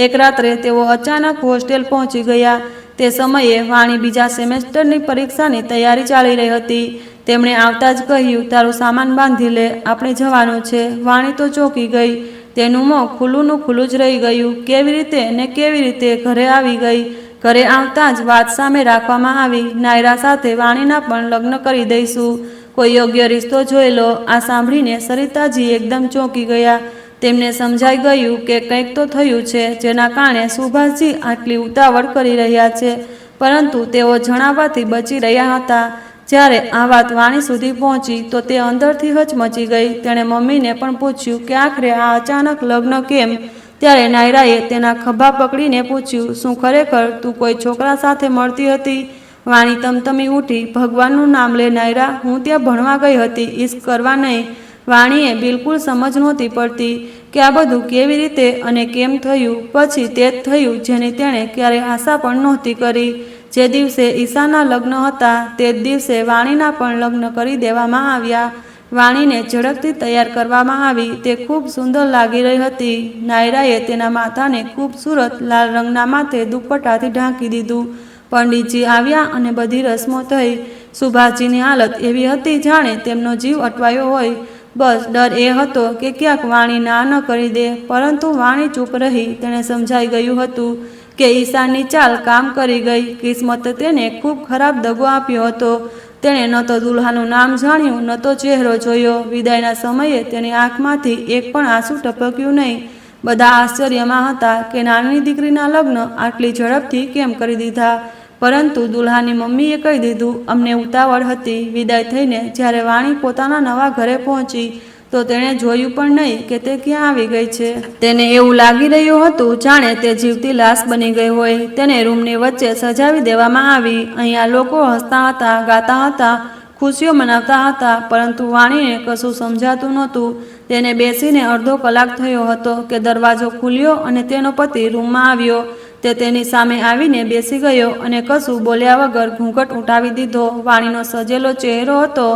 એક રાત્રે તેઓ અચાનક હોસ્ટેલ પહોંચી ગયા. તે સમયે વાણી બીજા સેમેસ્ટરની પરીક્ષાની તૈયારી ચાલી રહી હતી. તેમણે આવતા જ કહ્યું, તારું સામાન બાંધી લે, આપણે જવાનું છે. વાણી તો ચોંકી ગઈ. તેનું મોં ખુલ્લુંનું ખુલ્લું જ રહી ગયું. કેવી રીતે ને કેવી રીતે ઘરે આવી ગઈ? ઘરે આવતા જ વાત સામે રાખવામાં આવી, નાયરા સાથે વાણીના પણ લગ્ન કરી દઈશું. કોઈ યોગ્ય રિશ્તો જોઈ લો. આ સાંભળીને સરિતાજી એકદમ ચોંકી ગયા. તેમને સમજાઈ ગયું કે કંઈક તો થયું છે જેના કારણે સુભાષજી આટલી ઉતાવળ કરી રહ્યા છે, પરંતુ તેઓ જણાવવાથી બચી રહ્યા હતા. જ્યારે આ વાત વાણી સુધી પહોંચી તો તે અંદરથી હચમચી ગઈ. તેણે મમ્મીને પણ પૂછ્યું કે આખરે આ અચાનક લગ્ન કેમ? ત્યારે નાયરાએ તેના ખભા પકડીને પૂછ્યું, શું ખરેખર તું કોઈ છોકરા સાથે મળતી હતી? વાણી તમતમી ઉઠી, ભગવાનનું નામ લે નાયરા, હું ત્યાં ભણવા ગઈ હતી, ઈશ્ક કરવા નહીં. વાણીએ બિલકુલ સમજ નહોતી પડતી કે આ બધું કેવી રીતે અને કેમ થયું. પછી તે જ થયું જેની તેણે ક્યારેય આશા પણ નહોતી કરી. જે દિવસે ઈશાના લગ્ન હતા તે જ દિવસે વાણીના પણ લગ્ન કરી દેવામાં આવ્યા. વાણીને ઝડપથી તૈયાર કરવામાં આવી. તે ખૂબ સુંદર લાગી રહી હતી. નાયરાએ તેના માથાને ખૂબસૂરત લાલ રંગના માથે દુપટ્ટાથી ઢાંકી દીધું. પંડિતજી આવ્યા અને બધી રસમો થઈ. સુભાષજીની હાલત એવી હતી જાણે તેમનો જીવ અટવાયો હોય. બસ ડર એ હતો કે ક્યાંક વાણી ના ન કરી દે, પરંતુ વાણી ચૂપ રહી. તેણે સમજાઈ ગયું હતું કે ઈશાનની ચાલ કામ કરી ગઈ. કિસ્મતે તેને ખૂબ ખરાબ દગો આપ્યો હતો. તેણે ન તો દુલ્હાનું નામ જાણ્યું, ન તો ચહેરો જોયો. વિદાયના સમયે તેની આંખમાંથી એક પણ આંસુ ટપક્યું નહીં. બધા આશ્ચર્યમાં હતા કે નાની દીકરીના લગ્ન આટલી ઝડપથી કેમ કરી દીધા. પરંતુ દુલ્હાની મમ્મીએ કહી દીધું, અમને ઉતાવળ હતી. વિદાય થઈને જ્યારે વાણી પોતાના નવા ઘરે પહોંચી તો તેણે જોયું પણ નહીં કે તે ક્યાં આવી ગઈ છે. તેને એવું લાગી રહ્યું હતું જાણે તે જીવતી લાશ બની ગઈ હોય. તેને રૂમની વચ્ચે સજાવી દેવામાં આવી. અહીંયા લોકો હસતા હતા, ગાતા હતા, ખુશીઓ મનાવતા હતા, પરંતુ વાણીને કશું સમજાતું નહોતું. તેને બેસીને અડધો કલાક થયો હતો કે દરવાજો ખુલ્યો અને તેનો પતિ રૂમમાં આવ્યો. તે તેની સામે આવીને બેસી ગયો અને કશું બોલ્યા વગર ઘૂંઘટ ઉઠાવી દીધો. વાણીનો સજેલો ચહેરો હતો.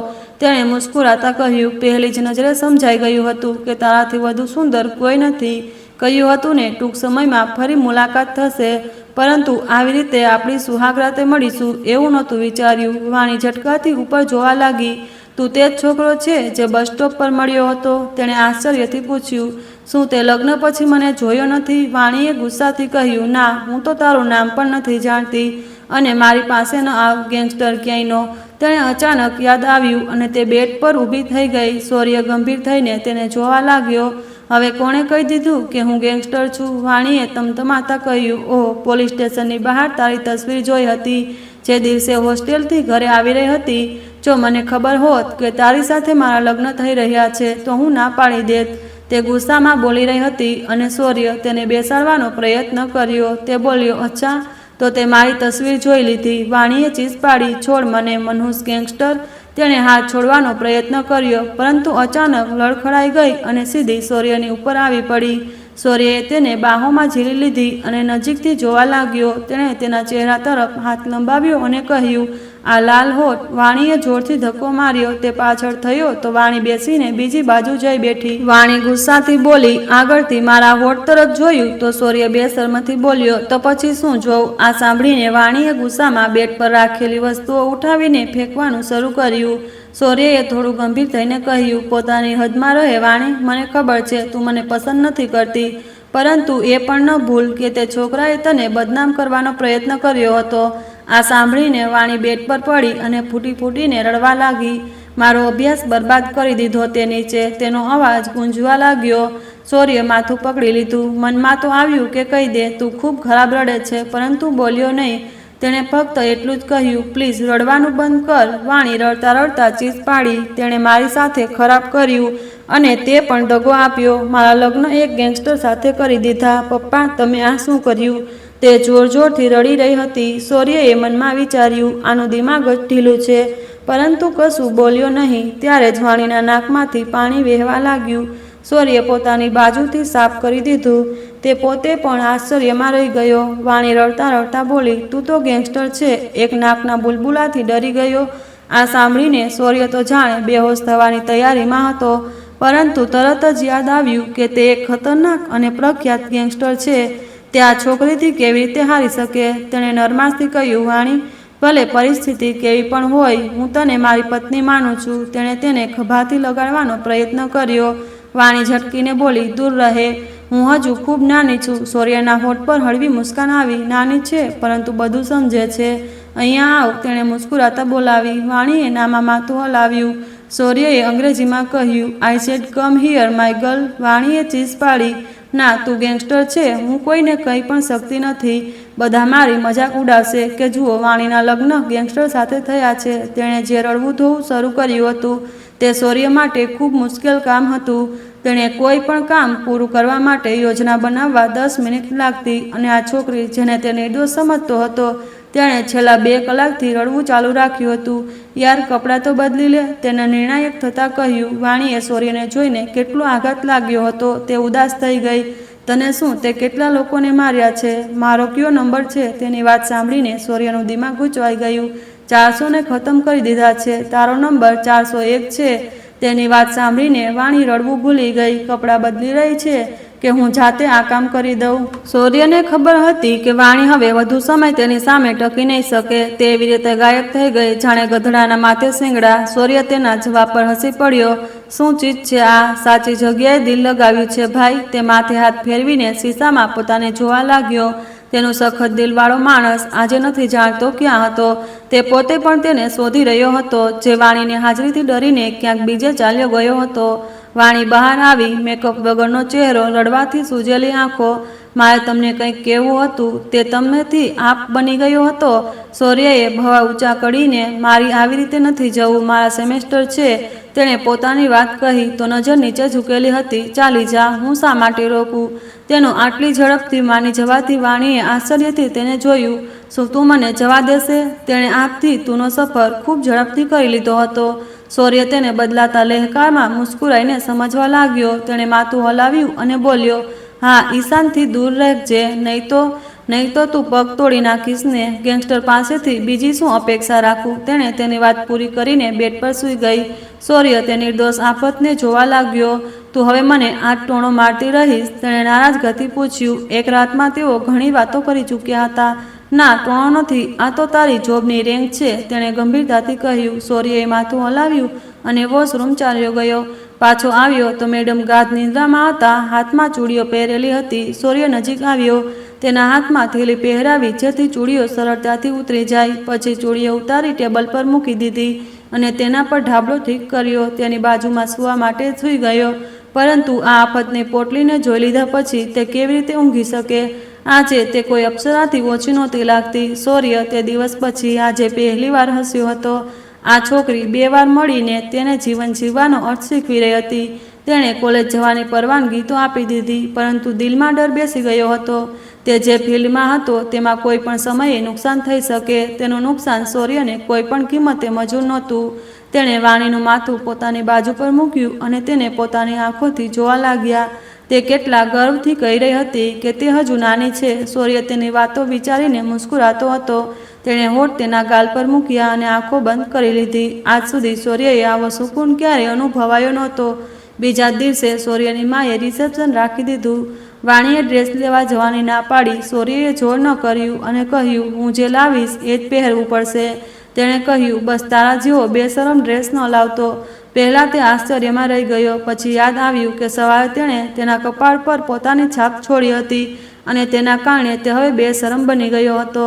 તેણે મુસ્કુરાતા કહ્યું, પહેલી જ નજરે સમજાઈ ગયું હતું કે તારાથી વધુ સુંદર કોઈ નથી. કહ્યું હતું ને ટૂંક સમયમાં ફરી મુલાકાત થશે, પરંતુ આવી રીતે આપણી સુહાગરાતે મળીશું એવું નહોતું વિચાર્યું. વાણી ઝટકાથી ઉપર જોવા લાગી. તું તે જ છોકરો છે જે બસ સ્ટોપ પર મળ્યો હતો? તેણે આશ્ચર્યથી પૂછ્યું. શું તે લગ્ન પછી મને જોયો નથી? વાણીએ ગુસ્સાથી કહ્યું, ના, હું તો તારું નામ પણ નથી જાણતી, અને મારી પાસે ન આવ, ગેંગસ્ટર ક્યાંયનો. તેણે અચાનક યાદ આવ્યું અને તે બેડ પર ઊભી થઈ ગઈ. સૌર્ય ગંભીર થઈને તેને જોવા લાગ્યો. હવે કોણે કહી દીધું કે હું ગેંગસ્ટર છું? વાણીએ તમતમાતા કહ્યું, ઓહ, પોલીસ સ્ટેશનની બહાર તારી તસવીર જોઈ હતી જે દિવસે હોસ્ટેલથી ઘરે આવી રહી હતી. જો મને ખબર હોત કે તારી સાથે મારા લગ્ન થઈ રહ્યા છે તો હું ના પાડી દેત. તે ગુસ્સામાં બોલી રહી હતી અને સૌર્ય તેને બેસાડવાનો પ્રયત્ન કર્યો. તે બોલ્યો, અચ્છા, તો તે મારી તસવીર જોઈ લીધી. વાણીએ ચીસ પાડી, છોડ મને, મનહૂસ ગેંગસ્ટર. તેણે હાથ છોડવાનો પ્રયત્ન કર્યો, પરંતુ અચાનક લડખડાઈ ગઈ અને સીધી સૌર્યની ઉપર આવી પડી. સૂર્યએ તેને બાહોમાં ઝીલી લીધી અને નજીકથી જોવા લાગ્યો. તેણે તેના ચહેરા તરફ હાથ લંબાવ્યો અને કહ્યું, આ લાલ હોઠ. વાણીએ જોરથી ધક્કો માર્યો. તે પાછળ થયો તો વાણી બેસીને બીજી બાજુ જઈ બેઠી. વાણી ગુસ્સાથી બોલી, આગળથી મારા હોઠ તરફ જોયું. તો સૂર્ય બેશરમથી બોલ્યો, તો પછી શું જોઉં? આ સાંભળીને વાણીએ ગુસ્સામાં બેડ પર રાખેલી વસ્તુઓ ઉઠાવીને ફેંકવાનું શરૂ કર્યું. સૂર્યએ થોડું ગંભીર થઈને કહ્યું, પોતાની હદમાં રહે વાણી. મને ખબર છે તું મને પસંદ નથી કરતી, પરંતુ એ પણ ન ભૂલ કે તે છોકરાએ તને બદનામ કરવાનો પ્રયત્ન કર્યો હતો. આ સાંભળીને વાણી બેડ પર પડી અને ફૂટી ફૂટીને રડવા લાગી. મારો અભ્યાસ બરબાદ કરી દીધો. તે નીચે તેનો અવાજ ગુંજવા લાગ્યો. સૂર્ય માથું પકડી લીધું. મનમાં તો આવ્યું કે કહી દે, તું ખૂબ ખરાબ રડે છે, પરંતુ બોલ્યો નહીં. તેણે ફક્ત એટલું જ કહ્યું, પ્લીઝ રડવાનું બંધ કર. વાણી રડતા રડતા ચીસ પાડી, તેણે મારી સાથે ખરાબ કર્યું અને તે પણ દગો આપ્યો. મારા લગ્ન એક ગેંગસ્ટર સાથે કરી દીધા. પપ્પા, તમે આ શું કર્યું? તે જોર જોરથી રડી રહી હતી. સૂર્યએ મનમાં વિચાર્યું, આનું દિમાગ જ ઢીલું છે, પરંતુ કશું બોલ્યો નહીં. ત્યારે જ વાણીના નાકમાંથી પાણી વહેવા લાગ્યું. સૂર્ય પોતાની બાજુથી સાફ કરી દીધું. તે પોતે પણ આશ્ચર્યમાં રહી ગયો. વાણી રડતા રડતા બોલી, તું તો ગેંગસ્ટર છે. એક નાકના બુલબુલાથી ડરી ગયો. આ સાંભળીને સૂર્ય તો જાણે બેહોશ થવાની તૈયારીમાં હતો, પરંતુ તરત જ યાદ આવ્યું કે તે એક ખતરનાક અને પ્રખ્યાત ગેંગસ્ટર છે. તે આ છોકરીથી કેવી રીતે હારી શકે? તેણે નરમાશથી કહ્યું, વાણી, ભલે પરિસ્થિતિ કેવી પણ હોય, હું તને મારી પત્ની માનું છું. તેણે તેને ખભાથી લગાડવાનો પ્રયત્ન કર્યો. વાણી ઝટકીને બોલી, દૂર રહે. હું હજુ ખૂબ નાની છું. સૂર્યના હોઠ પર હળવી મુસ્કાન આવી. નાની છે, પરંતુ બધું સમજે છે. અહીંયા આવ. તેણે મુસ્કુરાતા બોલાવી. વાણીએ નામાં માથું હલાવ્યું. સૂર્યએ અંગ્રેજીમાં કહ્યું, I said come here my girl. વાણીએ ચીસ પાડી, ના, તું ગેંગસ્ટર છે. હું કોઈને કંઈ પણ શકતી નથી. બધા મારી મજાક ઉડાવશે કે જુઓ, વાણીના લગ્ન ગેંગસ્ટર સાથે થયા છે. તેણે જે રડવું ધોવું શરૂ કર્યું હતું તે સૂર્ય માટે ખૂબ મુશ્કેલ કામ હતું. તેણે કોઈ પણ કામ પૂરું કરવા માટે યોજના બનાવવા 10 મિનિટ લાગતી, અને આ છોકરી, જેને તે નિર્દોષ સમજતો હતો, તેણે છેલ્લા 2 કલાકથી રડવું ચાલુ રાખ્યું હતું. યાર, કપડાં તો બદલી લે. તેને નિર્ણાયક થતાં કહ્યું. વાણીએ સૂર્યને જોઈને કેટલો આઘાત લાગ્યો હતો તે ઉદાસ થઈ ગઈ. તને શું, તે કેટલા લોકોને માર્યા છે? મારો કયો નંબર છે? તેની વાત સાંભળીને સૂર્યનું દિમાગ ગૂંચવાઈ ગયું. 400ને ખતમ કરી દીધા છે. તારો નંબર 401 છે. તેની વાત સાંભળીને વાણી રડવું ભૂલી ગઈ. કપડાં બદલી રહી છે કે હું જાતે આ કામ કરી દઉં? સૂર્યને ખબર હતી કે વાણી હવે વધુ સમય તેની સામે ટકી નહીં શકે. તે એવી રીતે ગાયબ થઈ ગઈ જાણે ગધડાના માથે શિંગડા. સૂર્ય તેના જવાબ પર હસી પડ્યો. શું ચીજ છે આ? સાચી જગ્યાએ દિલ લગાવ્યું છે ભાઈ. તે માથે હાથ ફેરવીને શીશામાં પોતાને જોવા લાગ્યો. તેનો સખત દિલવાળો માણસ આજે નથી જાણતો ક્યાં હતો. તે પોતે પણ તેને શોધી રહ્યો હતો, જે વાણીની હાજરીથી ડરીને ક્યાંક બીજે ચાલ્યો ગયો હતો. વાણી બહાર આવી. મેકઅપ વગરનો ચહેરો, રડવાથી સૂજેલી આંખો. મારે તમને કંઈક કહેવું હતું. તે તમેથી આપ બની ગયો હતો. સૂર્યએ ભવા ઊંચા કરીને, મારી આવી રીતે નથી જવું. મારા સેમેસ્ટર છે. તેણે પોતાની વાત કહી તો નજર નીચે ઝૂકેલી હતી. ચાલી જા, હું શા માટે રોકું? તેનો આટલી ઝડપથી માની જવાથી વાણીએ આશ્ચર્યથી તેને જોયું. શું તું મને જવા દેશે? તેણે આપથી તુંનો સફર ખૂબ ઝડપથી કરી લીધો હતો. સૂર્ય તેને બદલાતા લહેકામાં મુસ્કુરાઈને સમજવા લાગ્યો. તેણે માથું હલાવ્યું અને બોલ્યો, હા, ઈશાનથી દૂર રહેજે, નહીં તો તું પગ તોડી નાખીશ ને. ગેંગસ્ટર પાસેથી બીજી શું અપેક્ષા રાખું? તેણે તેની વાત પૂરી કરીને બેડ પર સૂઈ ગઈ. સૂર્ય તે નિર્દોષ આફતને જોવા લાગ્યો. તું હવે મને આ ટોણો મારતી રહીશ? તેણે નારાજ ગતિ પૂછ્યું. એક રાતમાં તેઓ ઘણી વાતો કરી ચૂક્યા હતા. ના, ટોણો નથી. આ તો તારી જોબની રેન્ક છે. તેણે ગંભીરતાથી કહ્યું. સૂર્યએ માથું હલાવ્યું અને વોશરૂમ ચાલ્યો ગયો. પાછો આવ્યો તો મેડમ ગાઢ નિંદ્રામાં હતા. હાથમાં ચૂડીઓ પહેરેલી હતી. સૂર્ય નજીક આવ્યો. તેના હાથમાં થેલી પહેરાવી જેથી ચૂડીઓ સરળતાથી ઉતરી જાય. પછી ચૂડીઓ ઉતારી ટેબલ પર મૂકી દીધી અને તેના પર ઢાબળો ઠીક કર્યો. તેની બાજુમાં સૂવા માટે સૂઈ ગયો. પરંતુ આ આફતની પોટલીને જોઈ લીધા પછી તે કેવી રીતે ઊંઘી શકે? આજે તે કોઈ અપ્સરાથી ઓછી નહોતી લાગતી. સૂર્ય તે દિવસ પછી આજે પહેલીવાર હસ્યો હતો. આ છોકરી 2 વાર મળીને તેને જીવન જીવવાનો અર્થ શીખવી રહી હતી. તેણે કોલેજ જવાની પરવાનગી તો આપી દીધી, પરંતુ દિલમાં ડર બેસી ગયો હતો. તે જે ફિલ્ડમાં હતો તેમાં કોઈ પણ સમયે નુકસાન થઈ શકે. તેનું નુકસાન સૂર્યને કોઈ પણ કિંમતે મંજૂર નહોતું. તેણે વાણીનું માથું પોતાની બાજુ પર મૂક્યું અને તેને પોતાની આંખોથી જોવા લાગ્યા. તે કેટલા ગર્વથી કહી રહી હતી કે તે હજુ નાની છે. સૂર્ય તેની વાતો વિચારીને મુસ્કુરાતો હતો. તેણે હોઠ તેના ગાલ પર મૂક્યા અને આંખો બંધ કરી લીધી. આજ સુધી સૂર્યએ આવો સુકૂન ક્યારેય અનુભવાયો નહોતો. બીજા દિવસે સૂર્યની માએ રિસેપ્શન રાખી દીધું. વાણીએ ડ્રેસ લેવા જવાની ના પાડી. સૂર્યએ જોર ન કર્યું અને કહ્યું, હું જે લાવીશ એ જ પહેરવું પડશે. તેણે કહ્યું, બસ તારા જેવો બેશરમ ડ્રેસ ન લાવતો. પહેલાં તે આશ્ચર્યમાં રહી ગયો. પછી યાદ આવ્યું કે સવારે તેણે તેના કપાળ પર પોતાની છાપ છોડી હતી અને તેના કારણે તે હવે બેશરમ બની ગયો હતો.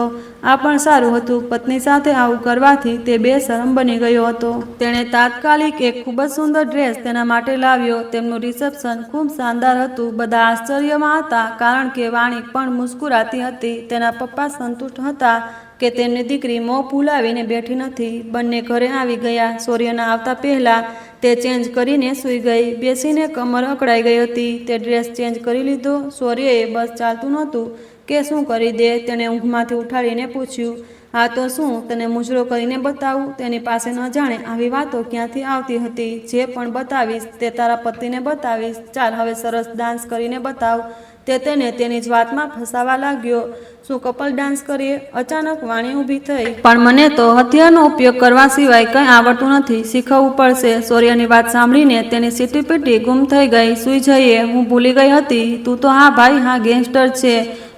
આ પણ સારું હતું. પત્ની સાથે આવું કરવાથી તે બેશરમ બની ગયો હતો. તેણે તાત્કાલિક એક ખૂબ જ સુંદર ડ્રેસ તેના માટે લાવ્યો. તેમનું રિસેપ્શન ખૂબ શાનદાર હતું. બધા આશ્ચર્યમાં હતા કારણ કે વાણી પણ મુસ્કુરાતી હતી. તેના પપ્પા સંતુષ્ટ હતા કે તેમની દીકરી મોં ફૂલાવીને બેઠી નથી. બંને ઘરે આવી ગયા. સૂર્યના આવતા પહેલાં તે ચેન્જ કરીને સૂઈ ગઈ. બેસીને કમર અકળાઈ ગઈ હતી. તે ડ્રેસ ચેન્જ કરી લીધો. સૂર્યએ બસ ચાલતું નહોતું કે શું કરી દે. તેણે ઊંઘમાંથી ઉઠાડીને પૂછ્યું, હા તો શું તને મુજરો કરીને બતાવું? તેની પાસે ન જાણે આવી વાતો ક્યાંથી આવતી હતી. જે પણ બતાવીશ તે તારા પતિને બતાવીશ. ચાલ હવે સરસ ડાન્સ કરીને બતાવ. તે તેને તેની જ વાતમાં ફસાવા લાગ્યો. શું કપલ ડાન્સ કરીએ? અચાનક વાણી ઊભી થઈ. પણ મને તો હથિયારનો ઉપયોગ કરવા સિવાય કંઈ આવડતું નથી. શીખવવું પડશે. સૂર્યની વાત સાંભળીને તેની સીટી પીટી ગુમ થઈ ગઈ. સૂઈ જઈએ, હું ભૂલી ગઈ હતી. તું તો હા ભાઈ હા ગેંગસ્ટર છે.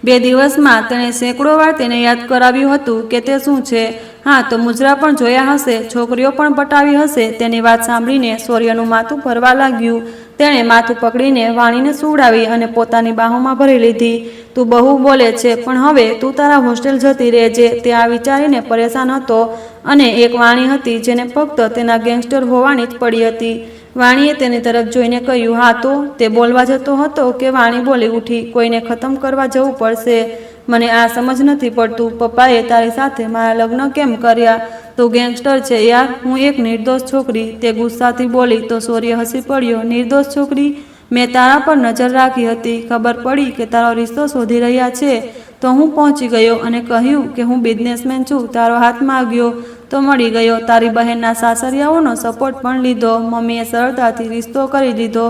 2 દિવસમાં તેણે સેંકડો વાર તેને યાદ કરાવ્યું હતું કે તે શું છે. હા તો મુજરા પણ જોયા હશે, છોકરીઓ પણ પટાવી હશે. તેની વાત સાંભળીને સૂર્યનું માથું ફરવા લાગ્યું. તેણે માથું પકડીને વાણીને સુવડાવી અને પોતાની બાહોમાં ભરી લીધી. તું બહુ બોલે છે, પણ હવે તું તારા હોસ્ટેલ જતી રહેજે. તે આ વિચારીને પરેશાન હતો અને એક વાણી હતી જેને ફક્ત તેના ગેંગસ્ટર હોવાની જ પડી હતી. વાણીએ તેની તરફ જોઈને કહ્યું, હા તો? તે બોલવા જતો હતો કે વાણી બોલી ઉઠી, કોઈને ખતમ કરવા જવું પડશે. મને આ સમજ નથી પડતું. પપ્પાએ તારી સાથે મારા લગ્ન કેમ કર્યા? તું ગેંગસ્ટર છે યાર, હું એક નિર્દોષ છોકરી. તે ગુસ્સાથી બોલી તો સૂર્ય હસી પડ્યો. નિર્દોષ છોકરી? મેં તારા પર નજર રાખી હતી. ખબર પડી કે તારો રિશ્તો શોધી રહ્યા છે તો હું પહોંચી ગયો અને કહ્યું કે હું બિઝનેસમેન છું. તારો હાથ માગ્યો તો મળી ગયો. તારી બહેનના સાસરિયાઓનો સપોર્ટ પણ લીધો. મમ્મીએ સરળતાથી રિશ્તો કરી દીધો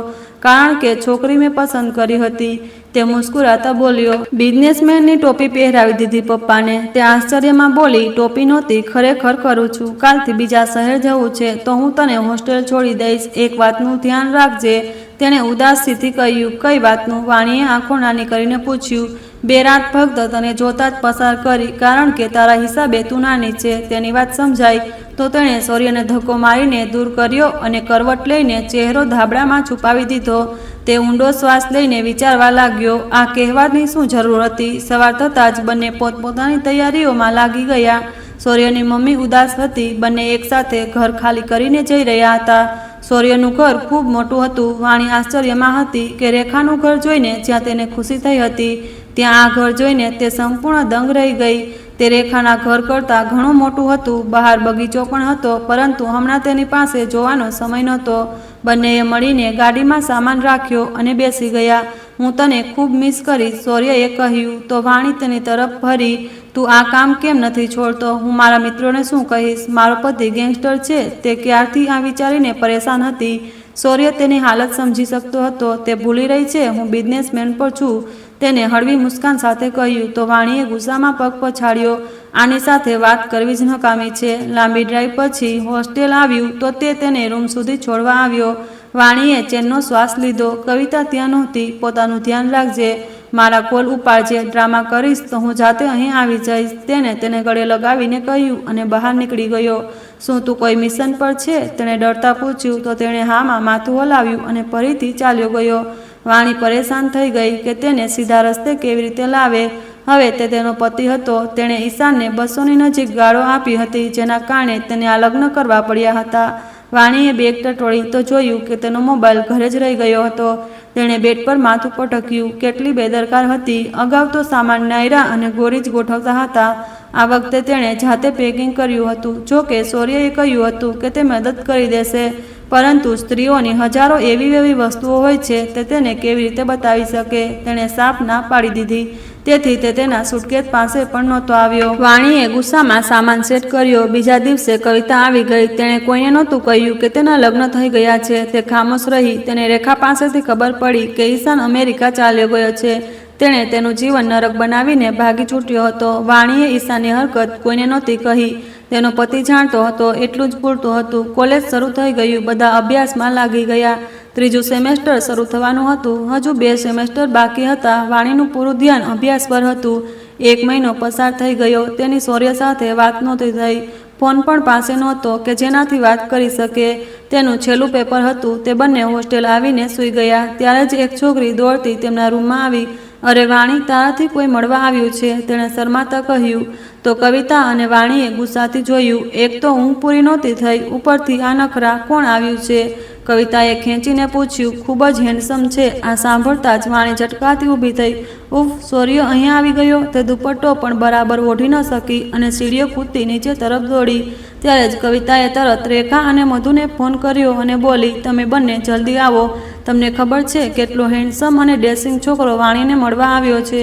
કારણ કે છોકરી મેં પસંદ કરી હતી. તે મુસ્કુરાતા બોલ્યો. બિઝનેસમેનની ટોપી પહેરાવી દીધી પપ્પાને. તે આશ્ચર્યમાં બોલી, ટોપી નહોતી, ખરેખર કરું છું. કાલથી બીજા શહેર જવું છે તો હું તને હોસ્ટેલ છોડી દઈશ. એક વાતનું ધ્યાન રાખજે. તેણે ઉદાસીથી કહ્યું. કઈ વાતનું? વાણીએ આંખો નાની કરીને પૂછ્યું. 2 રાત ફક્ત તને જોતા જ પસાર કરી કારણ કે તારા હિસાબે તું નાની છે. તેની વાત સમજાઈ તો તેણે સૂર્યને ધક્કો મારીને દૂર કર્યો અને કરવટ લઈને ચહેરો ધાબળામાં છુપાવી દીધો. તે ઊંડો શ્વાસ લઈને વિચારવા લાગ્યો. આ કહેવાની શું જરૂર હતી? સવાર થતાં જ બંને પોતપોતાની તૈયારીઓમાં લાગી ગયા. સૂર્યની મમ્મી ઉદાસ હતી. બંને એકસાથે ઘર ખાલી કરીને જઈ રહ્યા હતા. સૂર્યનું ઘર ખૂબ મોટું હતું. વાણી આશ્ચર્યમાં હતી કે રેખાનું ઘર જોઈને જ્યાં તેને ખુશી થઈ હતી ત્યાં આ ઘર જોઈને તે સંપૂર્ણ દંગ રહી ગઈ. તે રેખાના ઘર કરતાં ઘણું મોટું હતું. બહાર બગીચો પણ હતો પરંતુ હમણાં તેની પાસે જોવાનો સમય નહોતો. બંનેએ મળીને ગાડીમાં સામાન રાખ્યો અને બેસી ગયા. હું તને ખૂબ મિસ કરીશ, સૂર્યએ કહ્યું. તો વાણી તેની તરફ ફરી. તું આ કામ કેમ નથી છોડતો? હું મારા મિત્રોને શું કહીશ? મારો પતિ ગેંગસ્ટર છે. તે ક્યારથી આ વિચારીને પરેશાન હતી. સૂર્ય તેની હાલત સમજી શકતો હતો. તે ભૂલી રહી છે હું બિઝનેસમેન પર છું. તેને હળવી મુસ્કાન સાથે કહ્યું. તો વાણીએ ગુસ્સામાં પગ પછાડ્યો. આની સાથે વાત કરવી જ નકામી છે. લાંબી ડ્રાઈવ પછી હોસ્ટેલ આવ્યું તો તે તેને રૂમ સુધી છોડવા આવ્યો. વાણીએ ચેનનો શ્વાસ લીધો. કવિતા ત્યાં નહોતી. પોતાનું ધ્યાન રાખજે. મારા કોલ ઉપાડજે. ડ્રામા કરીશ તો હું જાતે અહીં આવી જઈશ. તેને ગળે લગાવીને કહ્યું અને બહાર નીકળી ગયો. શું તું કોઈ મિશન પર છે? તેણે ડરતા પૂછ્યું તો તેણે હામાં માથું હલાવ્યું અને ફરીથી ચાલ્યો ગયો. વાણી પરેશાન થઈ ગઈ કે તેને સીધા રસ્તે કેવી રીતે લાવે. હવે તે તેનો પતિ હતો. તેણે ઈશાનને 200ની નજીક ગાળો આપી હતી જેના કારણે તેને આ લગ્ન કરવા પડ્યા હતા. વાણીએ બેગ ટટોળી તો જોયું કે તેનો મોબાઈલ ઘરે જ રહી ગયો હતો. તેણે બેડ પર માથું પટક્યું. કેટલી બેદરકાર હતી. અગાઉ તો સામાન નાયરા અને ગોરી જ ગોઠવતા હતા. આ વખતે તેણે જાતે પેકિંગ કર્યું હતું. જો કે સૂર્યએ કહ્યું હતું કે તે મદદ કરી દેશે પરંતુ સ્ત્રીઓની હજારો એવી વસ્તુઓ હોય છે તે તેને કેવી રીતે બતાવી શકે. તેણે સાફ ના પાડી દીધી. તેથી તે તેના સુટકેસ પાસે પણ નહોતો આવ્યો. વાણીએ ગુસ્સામાં સામાન સેટ કર્યો. બીજા દિવસે કવિતા આવી ગઈ. તેણે કોઈને નહોતું કહ્યું કે તેના લગ્ન થઈ ગયા છે. તે ખામોશ રહી. તેને રેખા પાસેથી ખબર પડી કે ઈશાન અમેરિકા ચાલ્યો ગયો છે. તેણે તેનું જીવન નરક બનાવીને ભાગી છૂટ્યો હતો. વાણીએ ઈશાની હરકત કોઈને નહોતી કહી. તેનો પતિ જાણતો હતો એટલું જ પૂરતું હતું. કોલેજ શરૂ થઈ ગયું. બધા અભ્યાસમાં લાગી ગયા. ત્રીજું સેમેસ્ટર શરૂ થવાનું હતું. હજુ 2 સેમેસ્ટર બાકી હતા. વાણીનું પૂરું ધ્યાન અભ્યાસ પર હતું. 1 મહિનો પસાર થઈ ગયો. તેની શૌર્ય સાથે વાત નહોતી થઈ. ફોન પણ પાસે નહોતો કે જેનાથી વાત કરી શકે. તેનું છેલ્લું પેપર હતું. તે બંને હોસ્ટેલ આવીને સૂઈ ગયા. ત્યારે જ એક છોકરી દોડતી તેમના રૂમમાં આવી. અરે વાણી, તારાથી કોઈ મળવા આવ્યું છે, તેણે શરમાતા કહ્યું. તો કવિતા અને વાણીએ ગુસ્સાથી જોયું. એક તો ઊંઘ પૂરી નહોતી થઈ, ઉપરથી આ નખરા. કોણ આવ્યું છે? કવિતાએ ખેંચીને પૂછ્યું. ખૂબ જ હેન્ડસમ છે. આ સાંભળતા જ વાણી ઝટકાથી ઊભી થઈ. ઉફ, સૂર્ય અહીંયા આવી ગયો. તે દુપટ્ટો પણ બરાબર ઓઢી ન શકી અને સીડીઓ કૂદતી નીચે તરફ દોડી. ત્યારે જ કવિતાએ તરત રેખા અને મધુને ફોન કર્યો અને બોલી, તમે બંને જલ્દી આવો. તમને ખબર છે કેટલો હેન્ડસમ અને ડેશિંગ છોકરો વાણીને મળવા આવ્યો છે?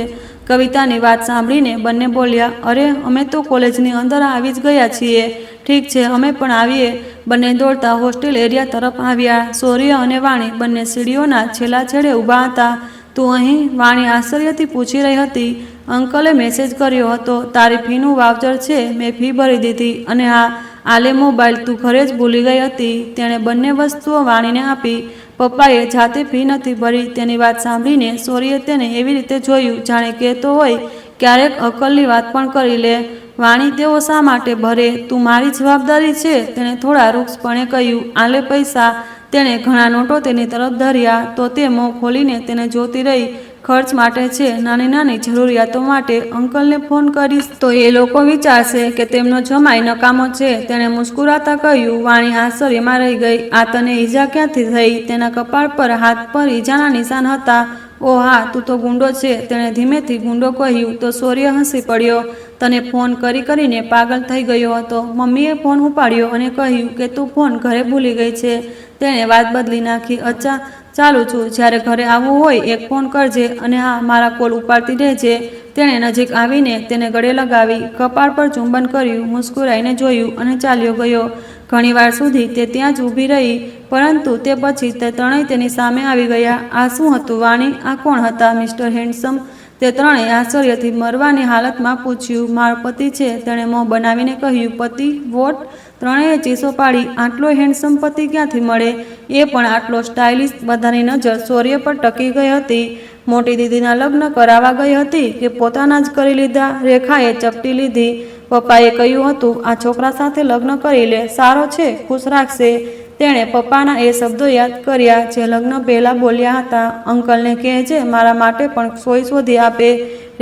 કવિતાની વાત સાંભળીને બંને બોલ્યા, અરે અમે તો કોલેજની અંદર આવી જ ગયા છીએ. ઠીક છે, અમે પણ આવીએ. બંને દોડતા હોસ્ટેલ એરિયા તરફ આવ્યા. સૂર્ય અને વાણી બંને સીડીઓના છેલ્લા છેડે ઊભા હતા. તું અહીં? વાણી આશ્ચર્યથી પૂછી રહી હતી. અંકલે મેસેજ કર્યો હતો. તારી ફીનું વાઉચર છે, મેં ફી ભરી દીધી. અને હા, આલે મોબાઈલ તું ઘરે જ ભૂલી ગઈ હતી. તેણે બંને વસ્તુઓ વાણીને આપી. પપ્પાએ જાતે ફી નથી ભરી. તેની વાત સાંભળીને સૂર્યે તેને એવી રીતે જોયું જાણે કહેતો હોય, ક્યારેક અકલની વાત પણ કરી લે. વાણી, તેઓ શા માટે ભરે? તું મારી જવાબદારી છે, તેણે થોડા રૂક્ષપણે કહ્યું. આલે પૈસા. તેણે ઘણા નોટો તેની તરફ ધર્યા. તો તે મોં ખોલીને તેને જોતી રહી. ખર્ચ માટે છે, નાની નાની જરૂરિયાતો માટે. અંકલને ફોન કરીશ તો એ લોકો વિચારશે કે તેમનો જમાઈ નકામો છે, તેણે મુસ્કુરાતા કહ્યું. વાણી આશ્ચર્યમાં રહી ગઈ. આ તને ઈજા ક્યાંથી થઈ? તેના કપાળ પર હાથ પર ઈજાના નિશાન હતા. ઓ હા, તું તો ગુંડો છે, તેણે ધીમેથી ગુંડો કહ્યું. તો સૂર્ય હસી પડ્યો. તને ફોન કરી કરીને પાગલ થઈ ગયો હતો. મમ્મીએ ફોન ઉપાડ્યો અને કહ્યું કે તું ફોન ઘરે ભૂલી ગઈ છે. તેણે વાત બદલી નાખી. અચ્છા, ચાલુ છું. જ્યારે ઘરે આવવું હોય એક ફોન કરજે. અને હા, મારા કોલ ઉપાડતી રહેજે. તેણે નજીક આવીને તેને ગળે લગાવી, કપાળ પર ચુંબન કર્યું, મુસ્કુરાઈને જોયું અને ચાલ્યો ગયો. ઘણીવાર સુધી તે ત્યાં જ ઊભી રહી, પરંતુ તે પછી તે ત્રણેય તેની સામે આવી ગયા. આ શું હતું વાણી? આ કોણ હતા મિસ્ટર હેન્ડસમ? તે ત્રણેય આશ્ચર્યથી મરવાની હાલતમાં પૂછ્યું. મારો પતિ છે, તેણે મોં બનાવીને કહ્યું. પતિ? વોટ? ત્રણેય ચીસો પાડી. આટલો હેન્ડસમ પતિ ક્યાંથી મળે? એ પણ આટલો સ્ટાઇલિશ? બધાની નજર સૂર્ય પર ટકી ગઈ હતી. મોટી દીદીના લગ્ન કરાવવા ગઈ હતી કે પોતાના જ કરી લીધા? રેખાએ ચપટી લીધી. પપ્પાએ કહ્યું હતું આ છોકરા સાથે લગ્ન કરી લે, સારો છે, ખુશ રાખશે. તેણે પપ્પાના એ શબ્દો યાદ કર્યા જે લગ્ન પહેલાં બોલ્યા હતા. અંકલને કહેજે મારા માટે પણ સોય શોધી આપે,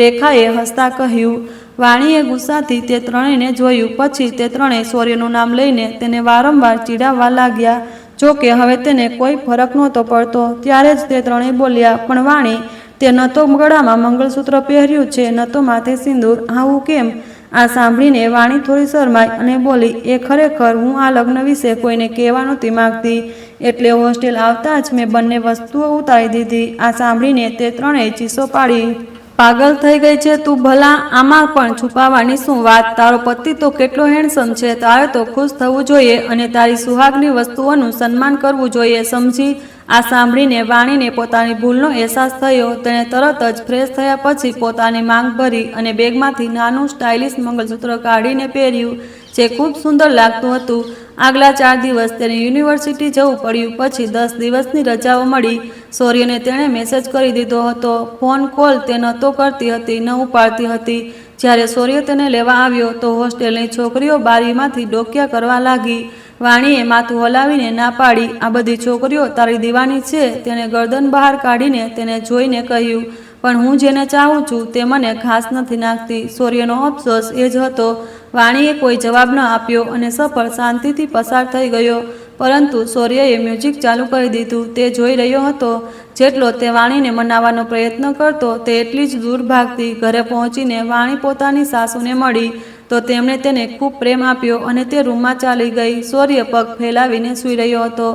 રેખાએ હસતા કહ્યું. વાણીએ ગુસ્સાથી તે ત્રણેયને જોયું. પછી તે ત્રણેય સૂર્યનું નામ લઈને તેને વારંવાર ચીડાવવા લાગ્યા. જો કે હવે તેને કોઈ ફરક નહોતો પડતો. ત્યારે જ તે ત્રણેય બોલ્યા, પણ વાણી, તે ન તો ગળામાં મંગળસૂત્ર પહેર્યું છે, ન તો માથે સિંદૂર. આવું કેમ? આ સાંભળીને વાણી થોડી શરમાઈ અને બોલી, એ ખરેખર હું આ લગ્ન વિશે કોઈને કહેવા નહોતી માગતી, એટલે હોસ્ટેલ આવતા જ મેં બંને વસ્તુઓ ઉતારી દીધી. આ સાંભળીને તે ત્રણેય ચીસો પાડી. પાગલ થઈ ગઈ છે તું ભલા? આમાં પણ છુપાવવાની શું વાત? તારો પતિ તો કેટલો હેન્ડસમ છે. તારે તો ખુશ થવું જોઈએ અને તારી સુહાગની વસ્તુઓનું સન્માન કરવું જોઈએ, સમજી? આ સાંભળીને વાણીને પોતાની ભૂલનો અહેસાસ થયો. તેણે તરત જ ફ્રેશ થયા પછી પોતાની માંગ ભરી અને બેગમાંથી નાનું સ્ટાઇલિશ મંગળસૂત્ર કાઢીને પહેર્યું, જે ખૂબ સુંદર લાગતું હતું. આગલા 4 દિવસ તેને યુનિવર્સિટી જવું પડ્યું. પછી 10 દિવસની રજાઓ મળી. સૂર્યને તેણે મેસેજ કરી દીધો હતો. ફોન કોલ તે ન તો કરતી હતી, ન ઉપાડતી હતી. જ્યારે સૂર્ય તેને લેવા આવ્યો તો હોસ્ટેલની છોકરીઓ બારીમાંથી ડોકિયા કરવા લાગી. વાણીએ માથું હલાવીને ના પાડી. આ બધી છોકરીઓ તારી દીવાની છે. તેણે ગરદન બહાર કાઢીને તેને જોઈને કહ્યું, પણ હું જેને ચાહું છું તે મને ઘાસ નથી નાખતી. સૂર્યનો અફસોસ એ જ હતો. વાણીએ કોઈ જવાબ ન આપ્યો અને સફર શાંતિથી પસાર થઈ ગયો. પરંતુ સૂર્યએ મ્યુઝિક ચાલુ કરી દીધું. તે જોઈ રહ્યો હતો જેટલો તે વાણીને મનાવવાનો પ્રયત્ન કરતો તે એટલી જ દૂર ભાગતી. ઘરે પહોંચીને વાણી પોતાની સાસુને મળી તો તેમણે તેને ખૂબ પ્રેમ આપ્યો અને તે રૂમમાં ચાલી ગઈ. સૂર્ય પગ ફેલાવીને સૂઈ રહ્યો હતો.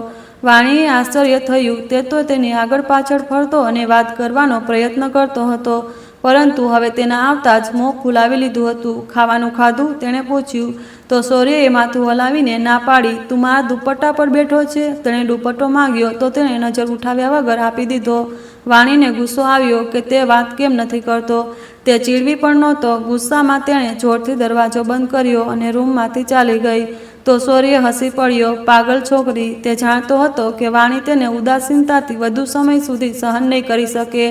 વાણીએ આશ્ચર્ય થયું. તે તો તેની આગળ પાછળ ફરતો અને વાત કરવાનો પ્રયત્ન કરતો હતો, પરંતુ હવે તેના આવતા જ મોં ફૂલાવી લીધું હતું. ખાવાનું ખાધું? તેણે પૂછ્યું તો શૌર્યએ માથું હલાવીને ના પાડી. તું મારા દુપટ્ટા પર બેઠો છે? તેણે દુપટ્ટો માંગ્યો તો તેણે નજર ઉઠાવ્યા વગર આપી દીધો. વાણીને ગુસ્સો આવ્યો કે તે વાત કેમ નથી કરતો. તે ચીડવી પણ નહોતો. ગુસ્સામાં તેણે જોરથી દરવાજો બંધ કર્યો અને રૂમમાંથી ચાલી ગઈ. તો શૌર્ય હસી પડ્યો. પાગલ છોકરી! તે જાણતો હતો કે વાણી તેને ઉદાસીનતાથી વધુ સમય સુધી સહન નહીં કરી શકે.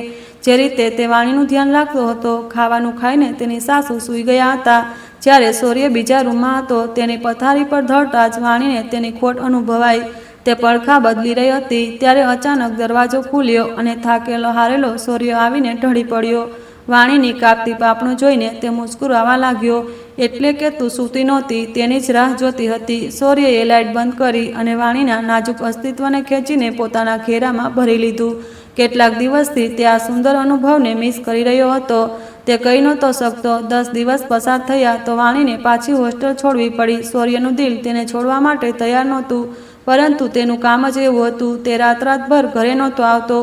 જે રીતે તે વાણીનું ધ્યાન રાખતો હતો. ખાવાનું ખાઈને તેની સાસુ સૂઈ ગયા હતા. જ્યારે શૌર્ય બીજા રૂમમાં હતો. તેની પથારી પર ઢળતા જ વાણીને તેની ખોટ અનુભવાઈ. તે પડખા બદલી રહી હતી ત્યારે અચાનક દરવાજો ખુલ્યો અને થાકેલો હારેલો શૌર્ય આવીને ઢળી પડ્યો. વાણીની કાપતી પાપણું જોઈને તે મુસ્કુરાવા લાગ્યો. એટલે કે તું સૂતી નહોતી, તેની જ રાહ જોતી હતી. શૌર્યએ લાઇટ બંધ કરી અને વાણીના નાજુક અસ્તિત્વને ખેંચીને પોતાના ઘેરામાં ભરી લીધું. કેટલાક દિવસથી તે આ સુંદર અનુભવને મિસ કરી રહ્યો હતો. તે કહી નહોતો શકતો. 10 દિવસ પસાર થયા તો વાણીને પાછી હોસ્ટેલ છોડવી પડી. શૌર્યનું દિલ તેને છોડવા માટે તૈયાર નહોતું, પરંતુ તેનું કામ જ એવું હતું. તે રાતભર ઘરે નહોતો આવતો.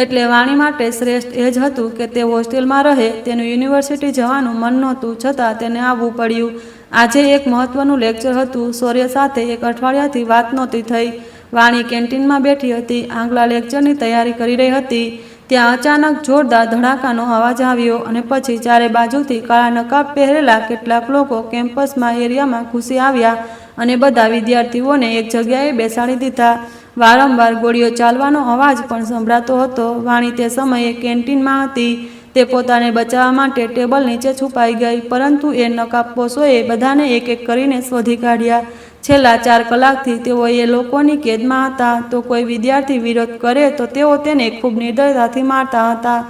એટલે વાણી માટે શ્રેષ્ઠ એ જ હતું કે તે હોસ્ટેલમાં રહે. તેનું યુનિવર્સિટી જવાનું મન નહોતું, છતાં તેને આવવું પડ્યું. આજે એક મહત્વનું લેક્ચર હતું. શૌર્ય સાથે 1 અઠવાડિયાથી વાત નહોતી થઈ. વાણી કેન્ટીનમાં બેઠી હતી. આગલા લેક્ચરની તૈયારી કરી રહી હતી. ત્યાં અચાનક જોરદાર ધડાકાનો અવાજ આવ્યો અને પછી ચારે બાજુથી કાળા નકાબ પહેરેલા કેટલાક લોકો કેમ્પસમાં એરિયામાં ઘૂસી આવ્યા અને બધા વિદ્યાર્થીઓને એક જગ્યાએ બેસાડી દીધા. વારંવાર ગોળીઓ ચાલવાનો અવાજ પણ સંભળાતો હતો. વાણી તે સમયે કેન્ટીનમાં હતી. તે પોતાને બચાવવા માટે ટેબલ નીચે છુપાઈ ગઈ, પરંતુ એ નકાબપોશોએ બધાને એક એક કરીને શોધી કાઢ્યા. છેલ્લા 4 કલાકથી તેઓ એ લોકોની કેદમાં હતા. તો કોઈ વિદ્યાર્થી વિરોધ કરે તો તેઓ તેને ખૂબ નિર્દયતાથી મારતા હતા.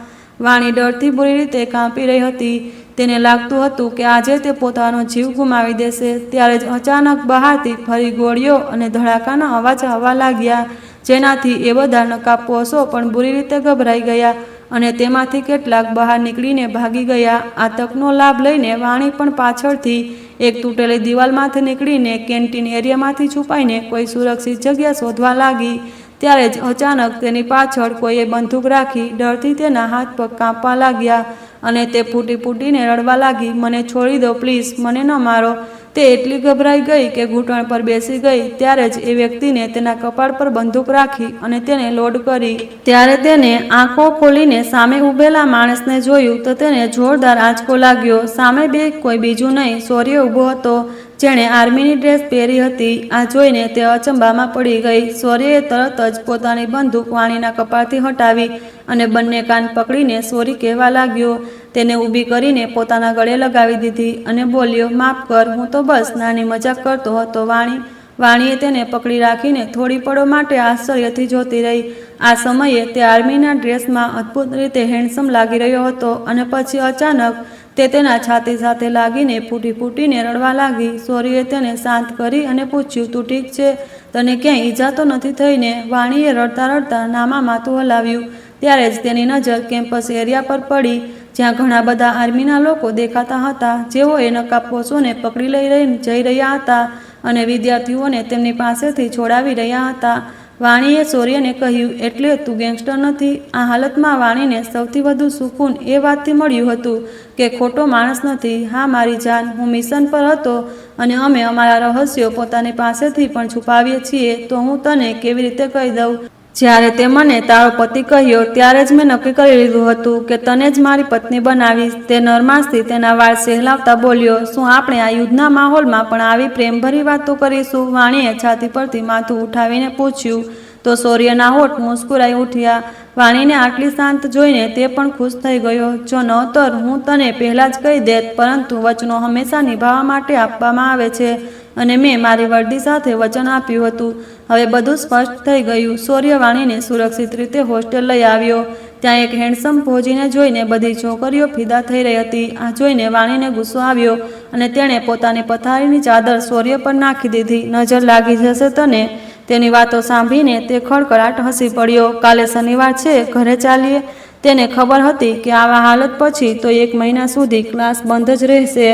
વાણી ડરથી બુરી રીતે કાંપી રહી હતી. તેને લાગતું હતું કે આજે તે પોતાનો જીવ ગુમાવી દેશે. ત્યારે જ અચાનક બહારથી ફરી ગોળીઓ અને ધડાકાના અવાજ આવવા લાગ્યા, જેનાથી એ બધા નકાબપોશો પણ બુરી રીતે ગભરાઈ ગયા અને તેમાંથી કેટલાક બહાર નીકળીને ભાગી ગયા. આ તકનો લાભ લઈને વાણી પણ પાછળથી એક તૂટેલી દિવાલમાંથી નીકળીને કેન્ટીન એરિયામાંથી છુપાઈને કોઈ સુરક્ષિત જગ્યા શોધવા લાગી. ત્યારે જ અચાનક તેની પાછળ કોઈએ બંદૂક રાખી. ડરથી તેના હાથ પગ કાંપવા લાગ્યા અને તે ફૂટી ફૂટીને રડવા લાગી. મને છોડી દો પ્લીઝ, મને ન મારો. તે એટલી ગભરાઈ ગઈ કે ઘૂંટણ પર બેસી ગઈ. ત્યારે જ એ વ્યક્તિને તેના કપાળ પર બંદૂક રાખી અને તેને લોડ કરી. ત્યારે તેને આંખો ખોલીને સામે ઊભેલા માણસને જોયું તો તેને જોરદાર આંચકો લાગ્યો. સામે કોઈ બીજું નહીં, શૌર્ય ઊભો હતો, જેણે આર્મીની ડ્રેસ પહેરી હતી. આ જોઈને તે અચંબામાં પડી ગઈ. શૌર્યએ તરત જ પોતાની બંદૂક વાણીના કપાળથી હટાવી અને બંને કાન પકડીને સોરી કહેવા લાગ્યો. તેને ઊભી કરીને પોતાના ગળે લગાવી દીધી અને બોલ્યો, માફ કર, હું તો બસ નાની મજાક કરતો હતો વાણી. વાણીએ તેને પકડી રાખીને થોડી પળો માટે આશ્ચર્યથી જોતી રહી. આ સમયે તે આર્મીના ડ્રેસમાં અદ્ભુત રીતે હેન્ડસમ લાગી રહ્યો હતો અને પછી અચાનક તે તેના છાતી સાથે લાગીને ફૂટી ફૂટીને રડવા લાગી. શૌર્યએ તેને શાંત કરી અને પૂછ્યું, તું ઠીક છે? તને ક્યાંય ઈજા તો નથી થઈ ને? વાણીએ રડતા રડતા નામાં માથું હલાવ્યું. ત્યારે જ તેની નજર કેમ્પસ એરિયા પર પડી, જ્યાં ઘણા બધા આર્મીના લોકો દેખાતા હતા, જેઓ એ નકાબપોશોને પકડી જઈ રહ્યા હતા અને વિદ્યાર્થીઓને તેમની પાસેથી છોડાવી રહ્યા હતા. વાણીએ શૌર્યને કહ્યું, એટલે તું ગેંગસ્ટર નથી? આ હાલતમાં વાણીને સૌથી વધુ સુકૂન એ વાતથી મળ્યું હતું કે ખોટો માણસ નથી. હા મારી જાન, હું મિશન પર હતો અને અમે અમારા રહસ્યો પોતાની પાસેથી પણ છુપાવીએ છીએ. તો હું તને કેવી રીતે કહી દઉં? જ્યારે તે મને તારો પતિ કહ્યો ત્યારે જ મેં નક્કી કરી લીધું હતું કે તને જ મારી પત્ની બનાવીશ. તે નરમાશથી તેના વાળ સહેલાવતા બોલ્યો, શું આપણે આ યુદ્ધના માહોલમાં પણ આવી પ્રેમભરી વાતો કરીશું? વાણીએ છાતી પરથી માથું ઉઠાવીને પૂછ્યું. તો શૌર્યના હોઠ મુસ્કુરાઈ ઉઠ્યા. વાણીને આટલી શાંત જોઈને તે પણ ખુશ થઈ ગયો. જો નહોતર હું તને પહેલાં જ કહી દેત, પરંતુ વચનો હંમેશા નિભાવવા માટે આપવામાં આવે છે અને મેં મારી વર્દી સાથે વચન આપ્યું હતું. હવે બધું સ્પષ્ટ થઈ ગયું. શૌર્ય વાણીને સુરક્ષિત રીતે હોસ્ટેલ લઈ આવ્યો. ત્યાં એક હેન્ડસમ ફૌજીને જોઈને બધી છોકરીઓ ફિદા થઈ રહી હતી. આ જોઈને વાણીને ગુસ્સો આવ્યો અને તેણે પોતાની પથારીની ચાદર શૌર્ય પર નાખી દીધી. નજર લાગી જશે તને. તેની વાતો સાંભળીને તે ખડખડાટ હસી પડ્યો. કાલે શનિવાર છે, ઘરે ચાલીએ. તેને ખબર હતી કે આવા હાલત પછી તો 1 મહિના સુધી ક્લાસ બંધ જ રહેશે.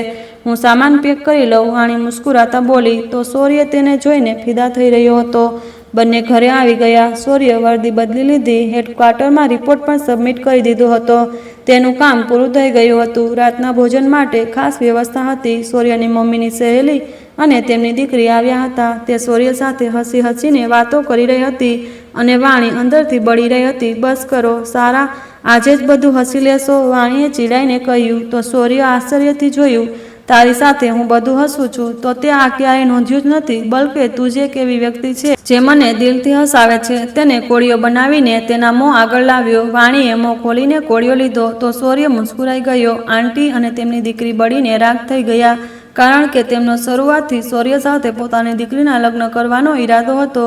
હું સામાન પેક કરી લઉં, વાણી મુસ્કુરાતા બોલી. તો શૌર્ય તેને જોઈને ફિદા થઈ રહ્યો હતો. બંને ઘરે આવી ગયા. શૌર્ય વર્દી બદલી લીધી. હેડક્વાર્ટરમાં રિપોર્ટ પણ સબમિટ કરી દીધો હતો. તેનું કામ પૂરું થઈ ગયું હતું. રાતના ભોજન માટે ખાસ વ્યવસ્થા હતી. સૂર્યની મમ્મીની સહેલી અને તેમની દીકરી આવ્યા હતા. તે સૂર્ય સાથે હસી હસીને વાતો કરી રહી હતી અને વાણી અંદરથી બળી રહી હતી. બસ કરો સારા, આજે જ બધું હસી લેશો, વાણીએ ચીડાઈને કહ્યું. તો સૂર્ય આશ્ચર્યથી જોયું. તારી સાથે હું બધું હસું છું તો તે આ ક્યારેય નોંધ્યું જ નથી. બલકે તું જે કેવી વ્યક્તિ છે જે મને દિલથી હસાવે છે. તેને કોળિયો બનાવીને તેના મોં આગળ લાવ્યો. વાણીએ મોં ખોલીને કોળિયો લીધો તો સૂર્ય મુસ્કુરાઈ ગયો. આંટી અને તેમની દીકરી બળીને રાખ થઈ ગયા, કારણ કે તેમનો શરૂઆતથી સૂર્ય સાથે પોતાની દીકરીના લગ્ન કરવાનો ઈરાદો હતો.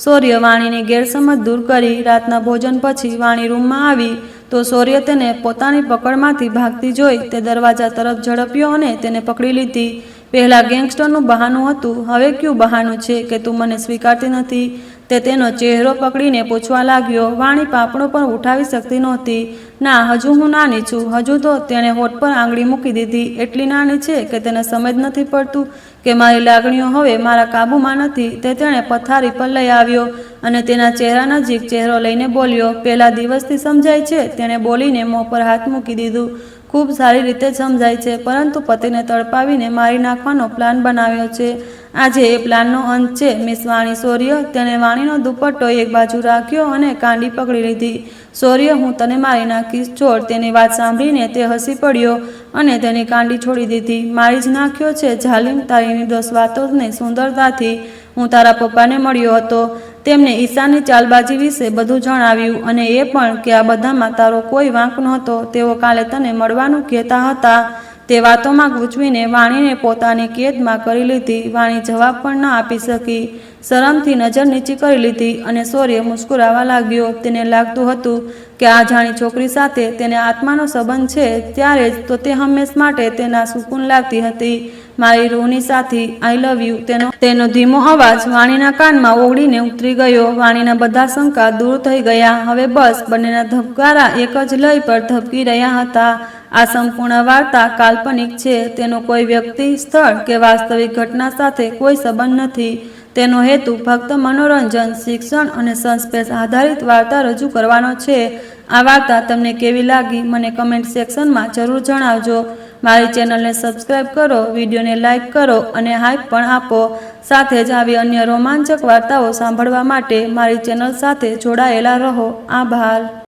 સૂર્ય વાણીની ગેરસમજ દૂર કરી. રાતના ભોજન પછી વાણી રૂમમાં આવી તો સૂર્ય તેને પોતાની પકડમાંથી ભાગતી જોઈ તે દરવાજા તરફ ઝડપ્યો અને તેને પકડી લીધી. પહેલાં ગેંગસ્ટરનું બહાનું હતું, હવે કયું બહાનું છે કે તું મને સ્વીકારતી નથી? તે તેનો ચહેરો પકડીને પૂછવા લાગ્યો. વાણી પાંપણો પણ ઉઠાવી શકતી નહોતી. ના, હજુ હું નાની છું. હજુ તો તેણે હોઠ પર આંગળી મૂકી દીધી. એટલી નાની છે કે તેને સમજ નથી પડતું કે મારી લાગણીઓ હવે મારા કાબૂમાં નથી. તે તેણે પથારી પર લઈ આવ્યો અને તેના ચહેરા નજીક ચહેરો લઈને બોલ્યો. પહેલા દિવસથી સમજાય છે, તેણે બોલીને મોં પર હાથ મૂકી દીધું. ખૂબ સારી રીતે સમજાય છે, પરંતુ પતિને તડપાવીને મારી નાખવાનો પ્લાન બનાવ્યો છે. આજે એ પ્લાનનો અંત છે. મિસ વાણી સૂર્ય, તેણે વાણીનો દુપટ્ટો એક બાજુ રાખ્યો અને કાંડી પકડી લીધી. સૂર્ય, હું તને મારી નાખીશ, છોડ. તેની વાત સાંભળીને તે હસી પડ્યો અને તેની કાંડી છોડી દીધી. મારી જ નાખ્યો છે જાલિમ, તારી નિર્દોષ વાતોની સુંદરતાથી હું તારા પપ્પાને મળ્યો હતો. તેમને ઈશાની ચાલબાજી વિશે બધું જણાવ્યું અને એ પણ કે આ બધામાં તારો કોઈ વાંક નહોતો. તેઓ કાલે તને મળવાનું કહેતા હતા. તે વાતોમાં ગૂંચવીને વાણીને પોતાની કેદમાં કરી લીધી. વાણી જવાબ પણ ન આપી શકી. શરમથી નજર નીચી કરી લીધી અને સૂર્ય મુસ્કુરાવા લાગ્યો. તેને લાગતું હતું કે આ જાણી છોકરી સાથે તેને આત્માનો સંબંધ છે. ત્યારે જ તો તે હંમેશ માટે તેના સુકૂન લાગતી હતી. મારી રૂહની સાથી, આઈ લવ યુ. તેનો ધીમો અવાજ વાણીના કાનમાં ઓગળીને ઉતરી ગયો. વાણીના બધા શંકા દૂર થઈ ગયા. હવે બસ બંનેના ધબકારા એક જ લય પર ધબકી રહ્યા હતા. આ સંપૂર્ણ વાર્તા કાલ્પનિક છે. તેનો કોઈ વ્યક્તિ, સ્થળ કે વાસ્તવિક ઘટના સાથે કોઈ સંબંધ નથી. તેનો હેતુ ફક્ત મનોરંજન, શિક્ષણ અને સસ્પેન્સ આધારિત વાર્તા રજૂ કરવાનો છે. આ વાર્તા તમને કેવી લાગી મને કમેન્ટ સેક્શનમાં જરૂર જણાવજો. મારી ચેનલને સબસ્ક્રાઈબ કરો, વિડીયોને લાઇક કરો અને હાઈપ પણ આપો. સાથે જ આવી અન્ય રોમાંચક વાર્તાઓ સાંભળવા માટે મારી ચેનલ સાથે જોડાયેલા રહો. આભાર.